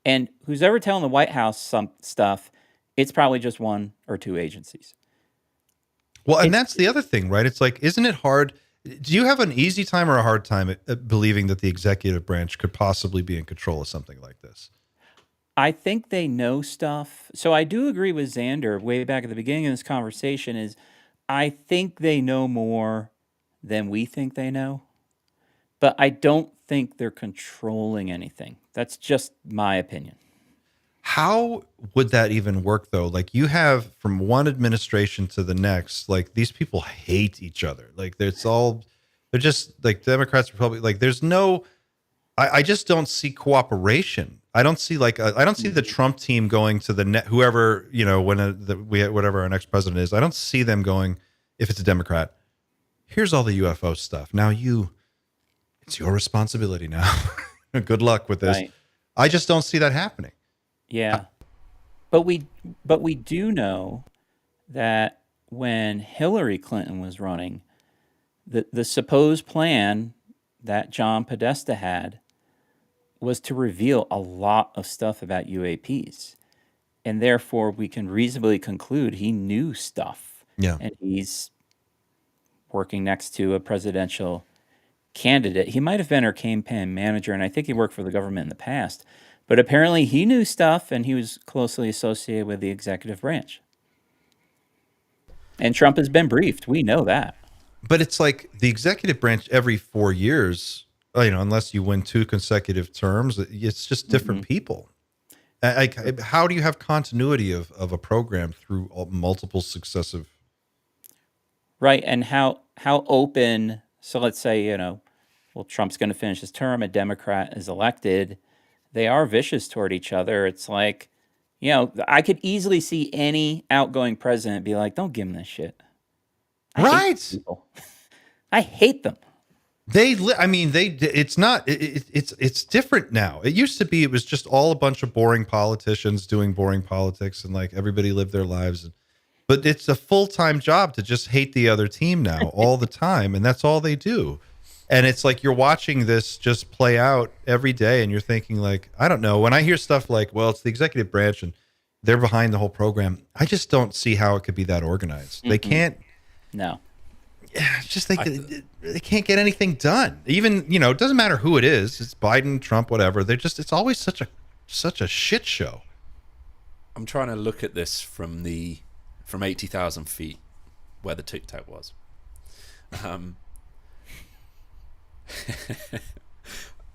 And who's ever telling the White House some stuff, it's probably just one or two agencies. Well, and that's the other thing, right? It's like, isn't it hard? Do you have an easy time or a hard time at believing that the executive branch could possibly be in control of something like this? I think they know stuff. So I do agree with Xander way back at the beginning of this conversation is I think they know more than we think they know. But I don't think they're controlling anything. That's just my opinion. How would that even work, though? Like you have from one administration to the next, like these people hate each other. Like they're just like Democrats, Republicans. Like there's no, I just don't see cooperation. I don't see I don't see the Trump team going to the whoever, whatever our next president is. I don't see them going, if it's a Democrat, here's all the UFO stuff. Now it's your responsibility now. Good luck with this. Right. I just don't see that happening. Yeah. But we do know that when Hillary Clinton was running, the supposed plan that John Podesta had was to reveal a lot of stuff about UAPs. And therefore we can reasonably conclude he knew stuff. Yeah. And he's working next to a presidential candidate. He might have been her campaign manager, and I think he worked for the government in the past. But apparently he knew stuff, and he was closely associated with the executive branch. And Trump has been briefed. We know that. But it's like the executive branch every 4 years, unless you win 2 consecutive terms, it's just different people. How do you have continuity of a program through multiple successive? Right, and how open, so let's say, Trump's going to finish his term, a Democrat is elected, they are vicious toward each other. It's like, I could easily see any outgoing president be like, don't give him this shit. Right. I hate them. It's different now. It used to be, it was just all a bunch of boring politicians doing boring politics and like everybody lived their lives. But it's a full-time job to just hate the other team now all the time. And that's all they do. And it's like you're watching this just play out every day and you're thinking like, I don't know. When I hear stuff like, well, it's the executive branch and they're behind the whole program, I just don't see how it could be that organized. Mm-hmm. They can't. No. Yeah, it's just they can't get anything done. Even, it doesn't matter who it is. It's Biden, Trump, whatever. It's always such a shit show. I'm trying to look at this from 80,000 feet where the tic-tac was.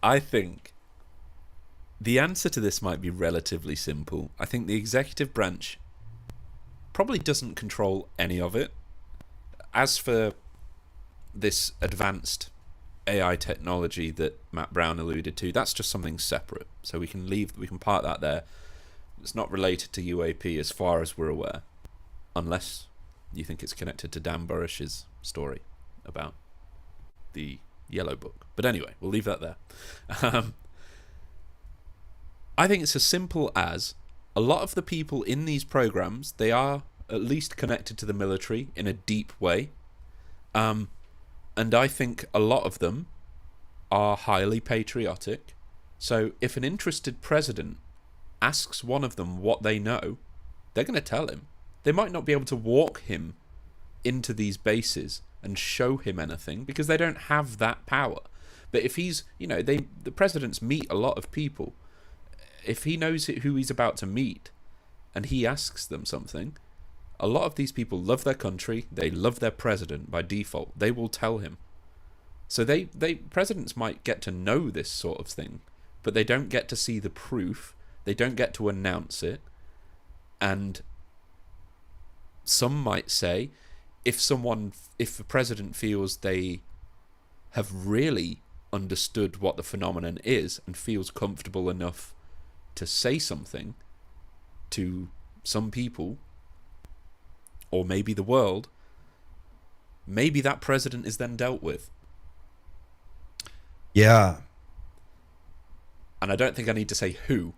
I think the answer to this might be relatively simple. I think the executive branch probably doesn't control any of it. As for this advanced AI technology that Matt Brown alluded to, that's just something separate. So we can park that there. It's not related to UAP as far as we're aware, unless you think it's connected to Dan Burrish's story about the Yellow Book. But anyway, we'll leave that there. I think it's as simple as a lot of the people in these programs, they are at least connected to the military in a deep way. And I think a lot of them are highly patriotic. So if an interested president asks one of them what they know, they're going to tell him. They might not be able to walk him into these bases and show him anything because they don't have that power. But if he's, the presidents meet a lot of people. If he knows who he's about to meet and he asks them something, a lot of these people love their country. They love their president by default. They will tell him. So presidents might get to know this sort of thing, but they don't get to see the proof. They don't get to announce it. And some might say, if the president feels they have really understood what the phenomenon is and feels comfortable enough to say something to some people, or maybe the world, maybe that president is then dealt with. Yeah. And I don't think I need to say who.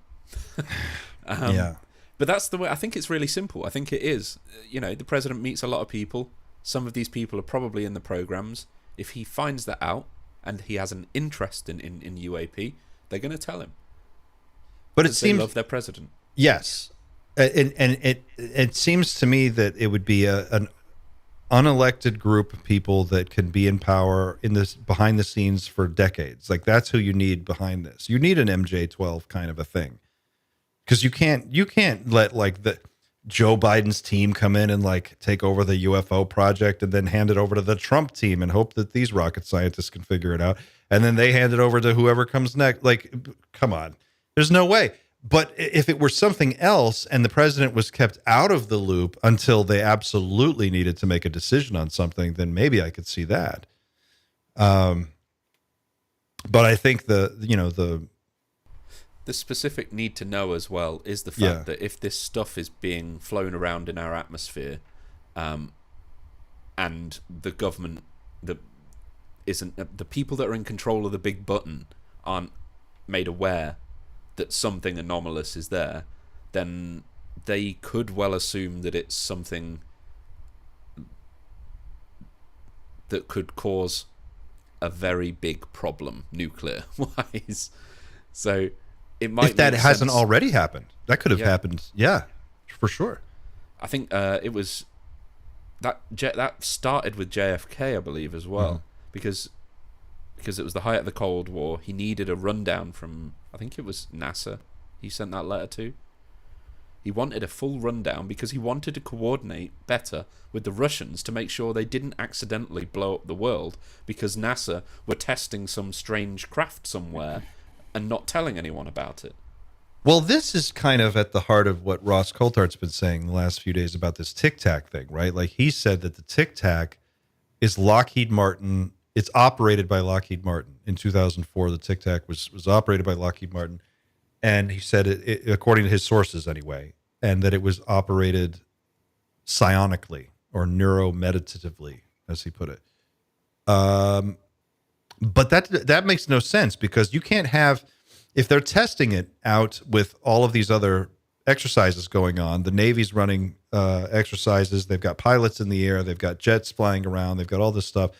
Yeah. But that's the way. I think it's really simple. I think it is. The president meets a lot of people. Some of these people are probably in the programs. If he finds that out and he has an interest in UAP, they're going to tell him. But it seems they love their president. Yes, and it seems to me that it would be an unelected group of people that can be in power in this behind the scenes for decades. Like, that's who you need behind this. You need an MJ-12 kind of a thing, because you can't let like the Joe Biden's team come in and like take over the UFO project and then hand it over to the Trump team and hope that these rocket scientists can figure it out, and then they hand it over to whoever comes next. Like, come on. There's no way. But if it were something else and the president was kept out of the loop until they absolutely needed to make a decision on something, then maybe I could see that. But I think the specific need to know as well is the fact that if this stuff is being flown around in our atmosphere, and the government the people that are in control of the big button aren't made aware that something anomalous is there, then they could well assume that it's something that could cause a very big problem nuclear-wise. So it might, if that hasn't already happened, that could have happened. Yeah, for sure. I think it was that started with JFK, I believe, as well, because it was the height of the Cold War. He needed a rundown from, I think it was NASA he sent that letter to. He wanted a full rundown because he wanted to coordinate better with the Russians to make sure they didn't accidentally blow up the world because NASA were testing some strange craft somewhere and not telling anyone about it. Well, this is kind of at the heart of what Ross Coulthart's been saying the last few days about this tic-tac thing, right? Like, he said that the tic-tac is Lockheed Martin. It's operated by Lockheed Martin. In 2004, the tic-tac was operated by Lockheed Martin. And he said, it, according to his sources anyway, and that it was operated psionically or neuromeditatively, as he put it. But that makes no sense, because you can't have, if they're testing it out with all of these other exercises going on, the Navy's running exercises, they've got pilots in the air, they've got jets flying around, they've got all this stuff.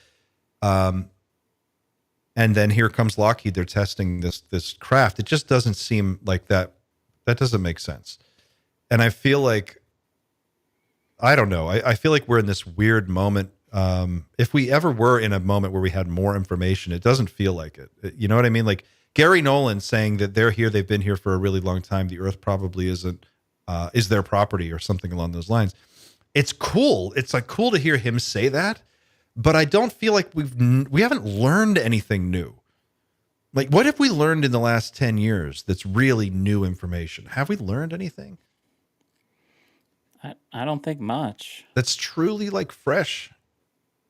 And then here comes Lockheed, they're testing this craft. It just doesn't seem like that. That doesn't make sense. And I feel like, I don't know, I feel like we're in this weird moment. If we ever were in a moment where we had more information, it doesn't feel like it. You know what I mean? Like Gary Nolan saying that they're here, they've been here for a really long time. The Earth probably isn't, is their property or something along those lines. It's cool. It's like cool to hear him say that, but I don't feel like we haven't learned anything new. Like, what have we learned in the last 10 years that's really new information? Have we learned anything? I don't think much. That's truly like fresh.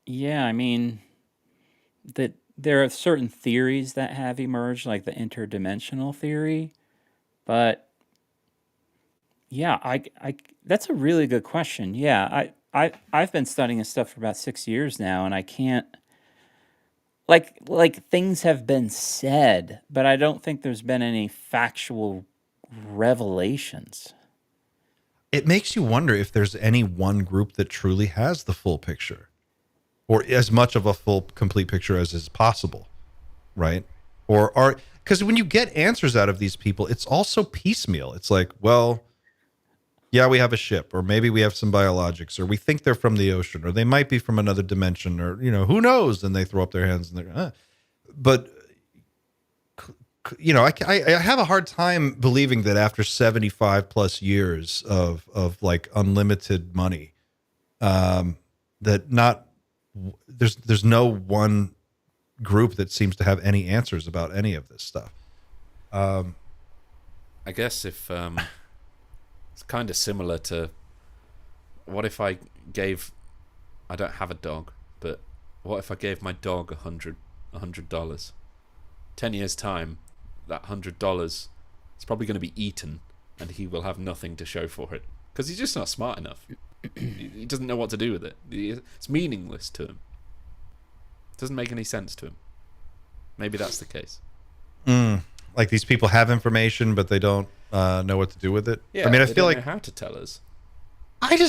Yeah, I mean, that there are certain theories that have emerged, like the interdimensional theory, but yeah, I that's a really good question. Yeah, I've been studying this stuff for about 6 years now, and I can't, like things have been said, but I don't think there's been any factual revelations. It makes you wonder if there's any one group that truly has the full picture, or as much of a full, complete picture as is possible, right? Or are, because when you get answers out of these people, it's also piecemeal. It's like, well, yeah, we have a ship, or maybe we have some biologics, or we think they're from the ocean, or they might be from another dimension, or, who knows? And they throw up their hands and they're, but, I have a hard time believing that after 75 plus years of like unlimited money, that there's no one group that seems to have any answers about any of this stuff. I guess if it's kind of similar to what if I don't have a dog, but what if I gave my dog $100? 10 years time, that $100 is probably going to be eaten, and he will have nothing to show for it because he's just not smart enough. He doesn't know what to do with it. It's meaningless to him. It doesn't make any sense to him. Maybe that's the case. Like these people have information, but they don't know what to do with it. Yeah, I mean, I they feel don't like know how to tell us.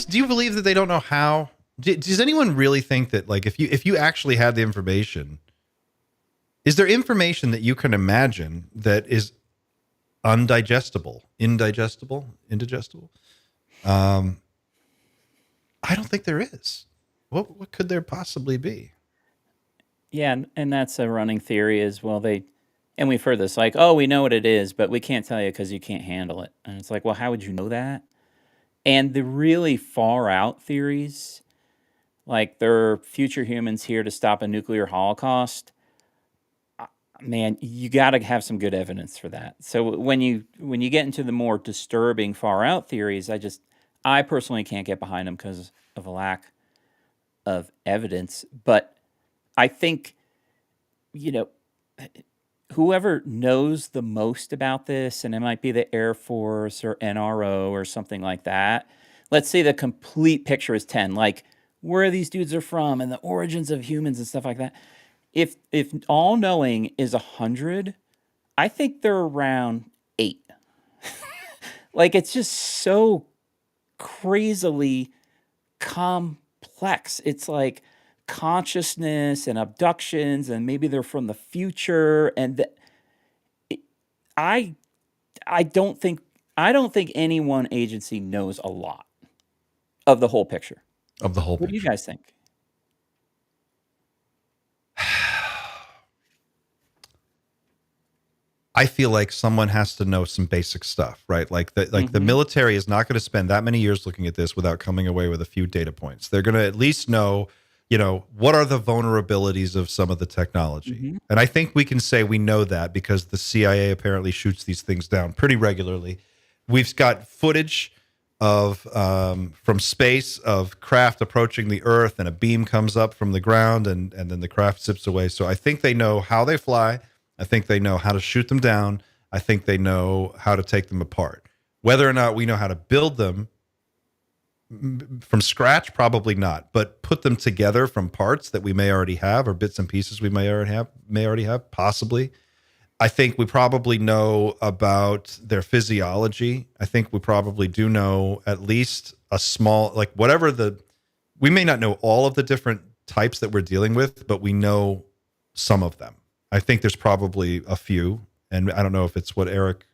do you believe that they don't know how? Does anyone really think that, like, if you actually had the information, is there information that you can imagine that is indigestible? I don't think there is. What could there possibly be? Yeah, and that's a running theory as well. And we've heard this, like, oh, we know what it is, but we can't tell you because you can't handle it. And it's like, well, how would you know that? And the really far out theories, like there are future humans here to stop a nuclear holocaust, man, you got to have some good evidence for that. So when you get into the more disturbing far out theories, I personally can't get behind them because of a lack of evidence. But I think, whoever knows the most about this, and it might be the Air Force or NRO or something like that. Let's say the complete picture is 10, like where these dudes are from and the origins of humans and stuff like that. If all knowing is 100, I think they're around 8. Like it's just so crazily complex. It's like consciousness and abductions, and maybe they're from the future. And I don't think any one agency knows a lot of the whole picture. What do you guys think? I feel like someone has to know some basic stuff, right? Like the military is not going to spend that many years looking at this without coming away with a few data points. They're going to at least know, what are the vulnerabilities of some of the technology. And I think we can say we know that because the CIA apparently shoots these things down pretty regularly. We've got footage of from space of craft approaching the Earth, and a beam comes up from the ground, and then the craft zips away. So I think they know how they fly. I think they know how to shoot them down. I think they know how to take them apart. Whether or not we know how to build them from scratch, probably not. But put them together from parts that we may already have, or bits and pieces we may already have, possibly. I think we probably know about their physiology. I think we probably do know at least a small, like we may not know all of the different types that we're dealing with, but we know some of them. I think there's probably a few, and I don't know if it's what Erik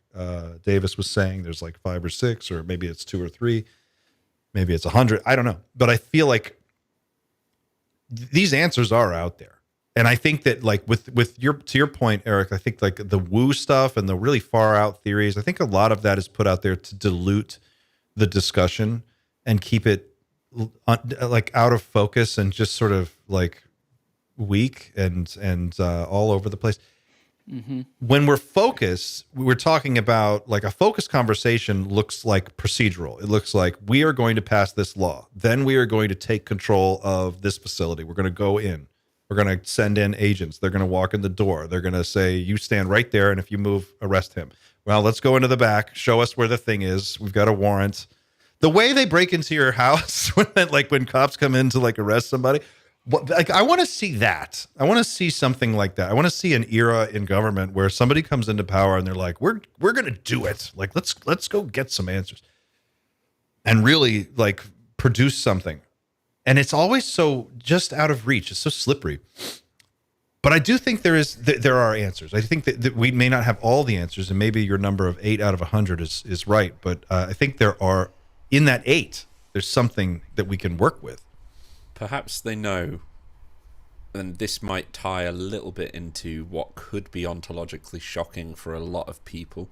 Davis was saying. There's like 5 or 6, or maybe it's 2 or 3, maybe it's 100. I don't know, but I feel like these answers are out there, and I think that like to your point, Erik, I think like the woo stuff and the really far out theories, I think a lot of that is put out there to dilute the discussion and keep it like out of focus and just sort of like weak and all over the place. When we're focused, we're talking about like a focused conversation looks like procedural. It looks like we are going to pass this law. Then we are going to take control of this facility. We're going to go in. We're going to send in agents. They're going to walk in the door. They're going to say, you stand right there, and if you move, arrest him. Well, let's go into the back. Show us where the thing is. We've got a warrant. The way they break into your house when cops come in to like arrest somebody, I want to see that. I want to see something like that. I want to see an era in government where somebody comes into power and they're like, we're going to do it. Like, let's go get some answers and really like produce something. And it's always so just out of reach. It's so slippery. But I do think there are answers. I think that we may not have all the answers, and maybe your number of 8 out of 100 is right. But I think there are in that 8, there's something that we can work with. Perhaps they know, and this might tie a little bit into what could be ontologically shocking for a lot of people,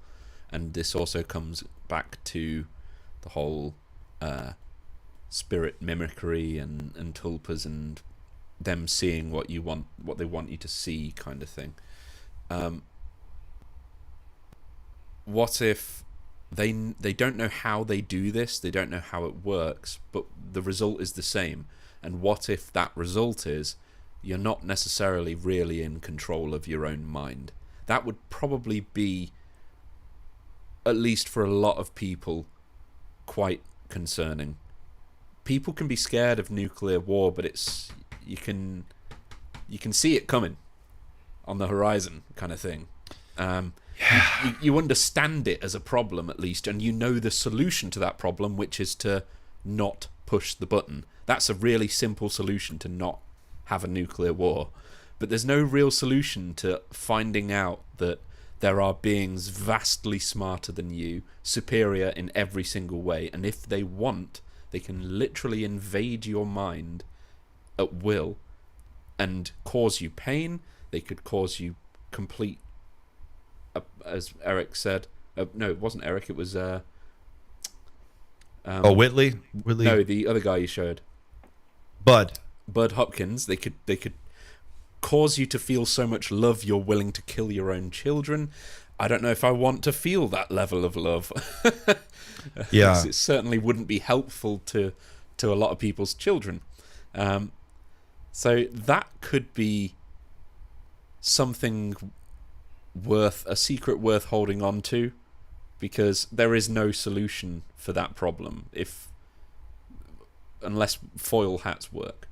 and this also comes back to the whole spirit mimicry and tulpas and them seeing what they want you to see, kind of thing. What if they don't know how they do this, they don't know how it works, but the result is the same? And what if that result is you're not necessarily really in control of your own mind? That would probably be, at least for a lot of people, quite concerning. People can be scared of nuclear war, but you can see it coming on the horizon, kind of thing. You understand it as a problem, at least, and you know the solution to that problem, which is to not push the button. That's a really simple solution, to not have a nuclear war. But there's no real solution to finding out that there are beings vastly smarter than you, superior in every single way, and if they want, they can literally invade your mind at will and cause you pain. They could cause you complete, as Erik said, no, it wasn't Erik, it was Whitley? No, the other guy you showed, Bud Hopkins. They could cause you to feel so much love you're willing to kill your own children. I don't know if I want to feel that level of love. Yeah, it certainly wouldn't be helpful to a lot of people's children. So that could be something a secret worth holding on to, because there is no solution for that problem unless foil hats work,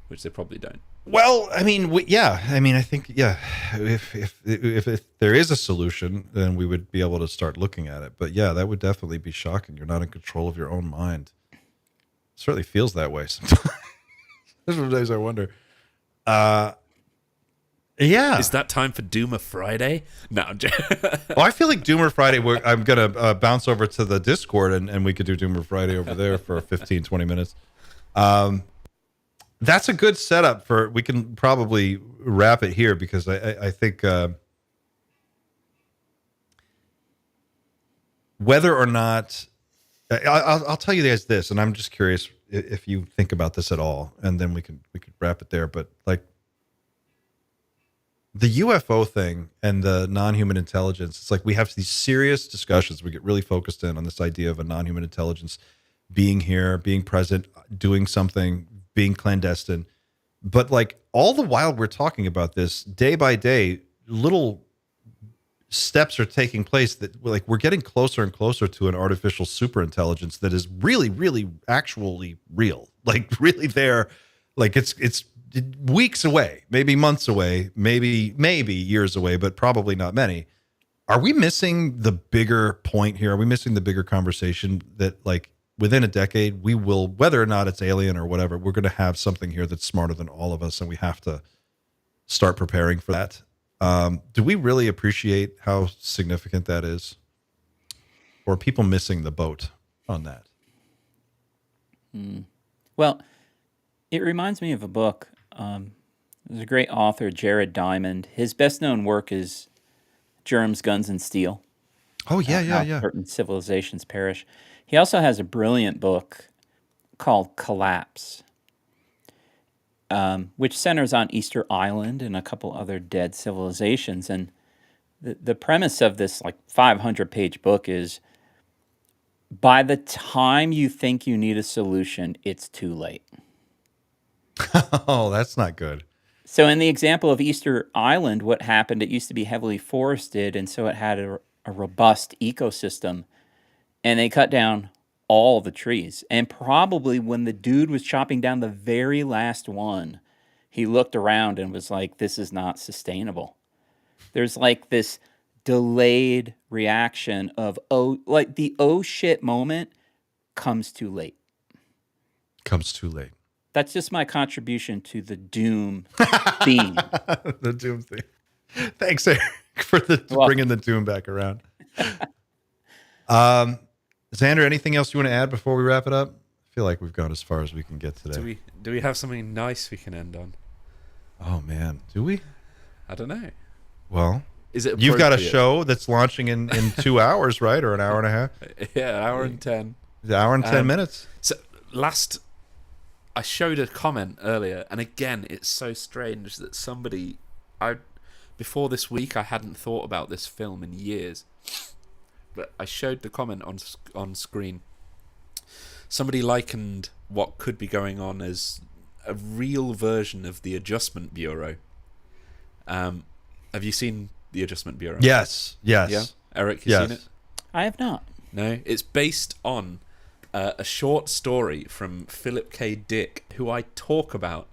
which they probably don't. Well, I mean, I think, if there is a solution, then we would be able to start looking at it. But yeah, that would definitely be shocking. You're not in control of your own mind. It certainly feels that way sometimes. There's some days I wonder. Yeah. Is that time for Doomer Friday? No, I'm just... Well, I feel like Doomer Friday, I'm going to bounce over to the Discord and we could do Doomer Friday over there for 15, 20 minutes. That's a good setup we can probably wrap it here, because I think whether or not, I'll tell you guys this, and I'm just curious if you think about this at all, and then we could wrap it there. But like the UFO thing and the non-human intelligence, it's like we have these serious discussions. We get really focused in on this idea of a non-human intelligence being here, being present, doing something, being clandestine. But like all the while we're talking about this, day by day, little steps are taking place that like we're getting closer and closer to an artificial super intelligence that is really, really actually real, like really there. Like it's weeks away, maybe months away, maybe years away, but probably not many. Are we missing the bigger point here? Are we missing the bigger conversation that like within a decade, we will, whether or not it's alien or whatever, we're going to have something here that's smarter than all of us, and we have to start preparing for that. Do we really appreciate how significant that is? Or are people missing the boat on that? Well, it reminds me of a book. There's a great author, Jared Diamond. His best-known work is Germs, Guns, and Steel. Oh, yeah. Certain civilizations perish. He also has a brilliant book called Collapse, which centers on Easter Island and a couple other dead civilizations. And the premise of this like 500-page book is, by the time you think you need a solution, it's too late. Oh, that's not good. So in the example of Easter Island, what happened, it used to be heavily forested, and so it had a robust ecosystem. And they cut down all the trees. And probably when the dude was chopping down the very last one, he looked around and was like, this is not sustainable. There's like this delayed reaction of, like the oh shit moment comes too late. Comes too late. That's just my contribution to the Doom theme. The Doom theme. Thanks, Erik, for bringing the Doom back around. Xander, anything else you want to add before we wrap it up? I feel like we've gone as far as we can get today. Do we have something nice we can end on? Oh man, do we? I don't know. Well, is it? You've got a show that's launching in 2 hours, right, or an hour and a half? Yeah, an hour and 10. An hour and 10 minutes. So I showed a comment earlier, and again, it's so strange that before this week, I hadn't thought about this film in years, but I showed the comment on screen. Somebody likened what could be going on as a real version of the Adjustment Bureau. Have you seen the Adjustment Bureau? Yes. Yeah, Erik, you seen it? I have not. No, it's based on a short story from Philip K. Dick, who I talk about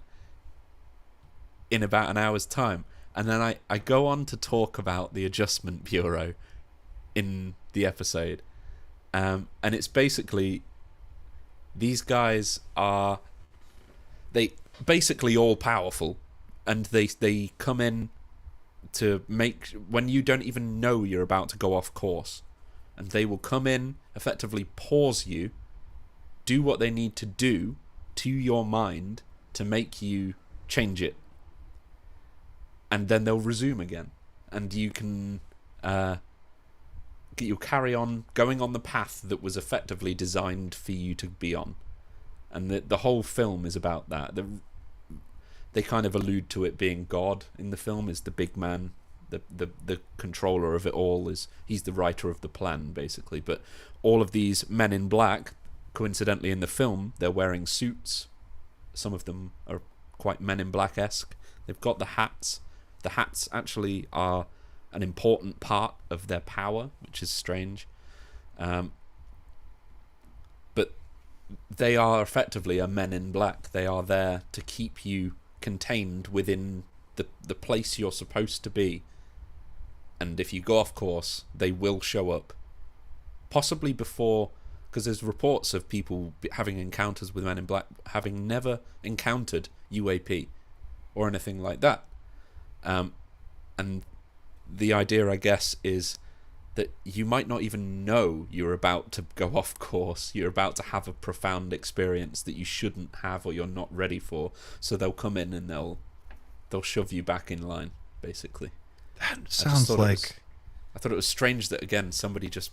in about an hour's time. And then I go on to talk about the Adjustment Bureau in the episode. And it's basically, these guys are, they basically all powerful. And they come in to make, when you don't even know you're about to go off course. And they will come in, effectively pause you, do what they need to do to your mind to make you change it. And then they'll resume again. And you can you'll carry on going on the path that was effectively designed for you to be on. And the whole film is about that. They kind of allude to it being God in the film, is the big man, the controller of it all, he's the writer of the plan, basically. But all of these men in black, coincidentally in the film, they're wearing suits. Some of them are quite Men in Black-esque. They've got the hats. The hats actually are an important part of their power, which is strange. But they are effectively a Men in Black. They are there to keep you contained within the place you're supposed to be. And if you go off course, they will show up. Possibly before, because there's reports of people having encounters with Men in Black having never encountered UAP or anything like that. And the idea, I guess, is that you might not even know you're about to go off course. You're about to have a profound experience that you shouldn't have or you're not ready for. So they'll come in and they'll shove you back in line, basically. That sounds like... I thought it was strange that, again, somebody just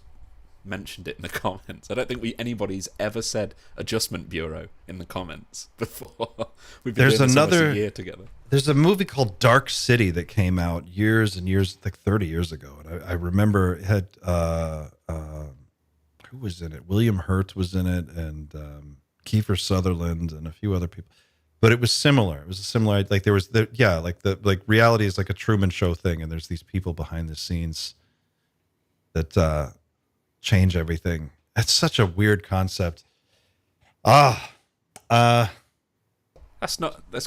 mentioned it in the comments. I don't think anybody's ever said Adjustment Bureau in the comments before. We've been doing this almost a year together. There's a movie called Dark City that came out years and years, like 30 years ago. And I remember it had, who was in it? William Hurt was in it, and Kiefer Sutherland and a few other people. But it was similar. It was a similar, like there was, reality is like a Truman Show thing. And there's these people behind the scenes that change everything. It's such a weird concept. That's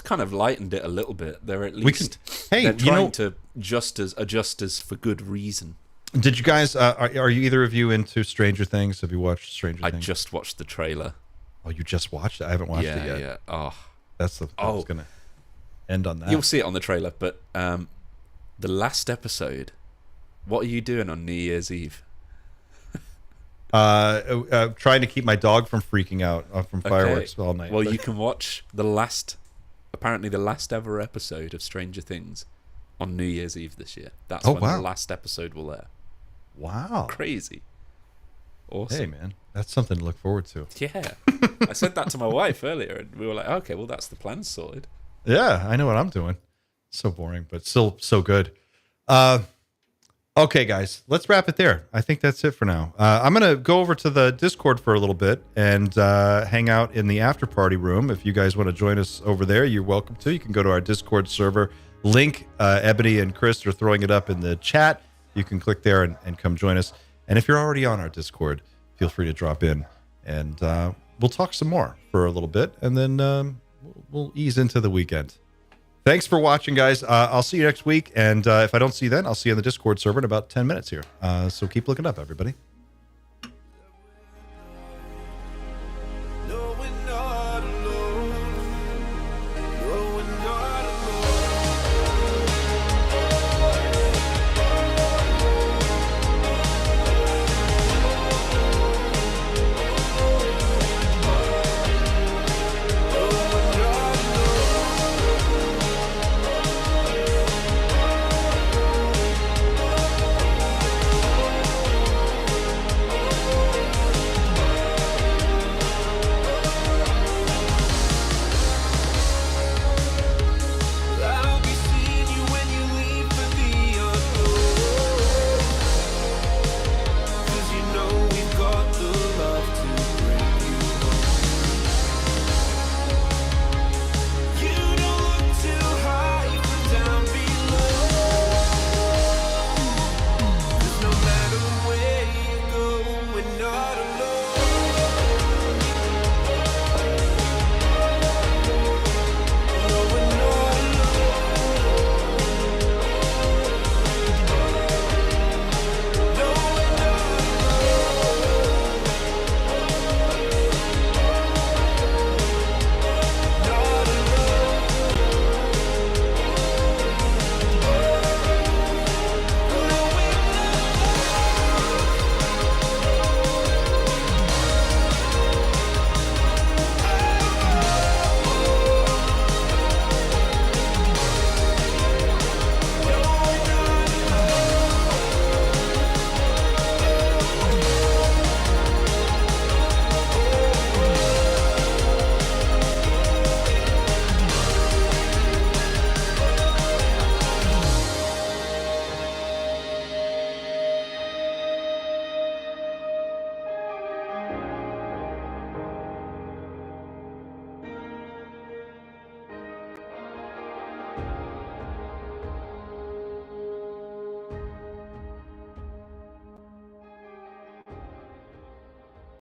kind of lightened it a little bit. They're at least they're trying to adjust us for good reason. Did you guys are you either of you into Stranger Things? Have you watched Stranger Things? I just watched the trailer. Oh, you just watched it? I haven't watched it yet. Yeah. Oh, I was gonna end on that. You'll see it on the trailer, but the last episode. What are you doing on New Year's Eve? Trying to keep my dog from freaking out from fireworks all night. Well, you can watch apparently the last ever episode of Stranger Things on New Year's Eve this year. That's when the last episode will air. Wow. Crazy. Awesome. Hey, man. That's something to look forward to. Yeah. I said that to my wife earlier, and we were like, okay, well, that's the plan sorted. Yeah, I know what I'm doing. So boring, but still so good. Okay, guys, let's wrap it there. I think that's it for now. I'm going to go over to the Discord for a little bit and hang out in the after party room. If you guys want to join us over there, you're welcome to. You can go to our Discord server link. Ebony and Chris are throwing it up in the chat. You can click there and come join us. And if you're already on our Discord, feel free to drop in and we'll talk some more for a little bit. And then we'll ease into the weekend. Thanks for watching, guys. I'll see you next week. And if I don't see you then, I'll see you on the Discord server in about 10 minutes here. So keep looking up, everybody.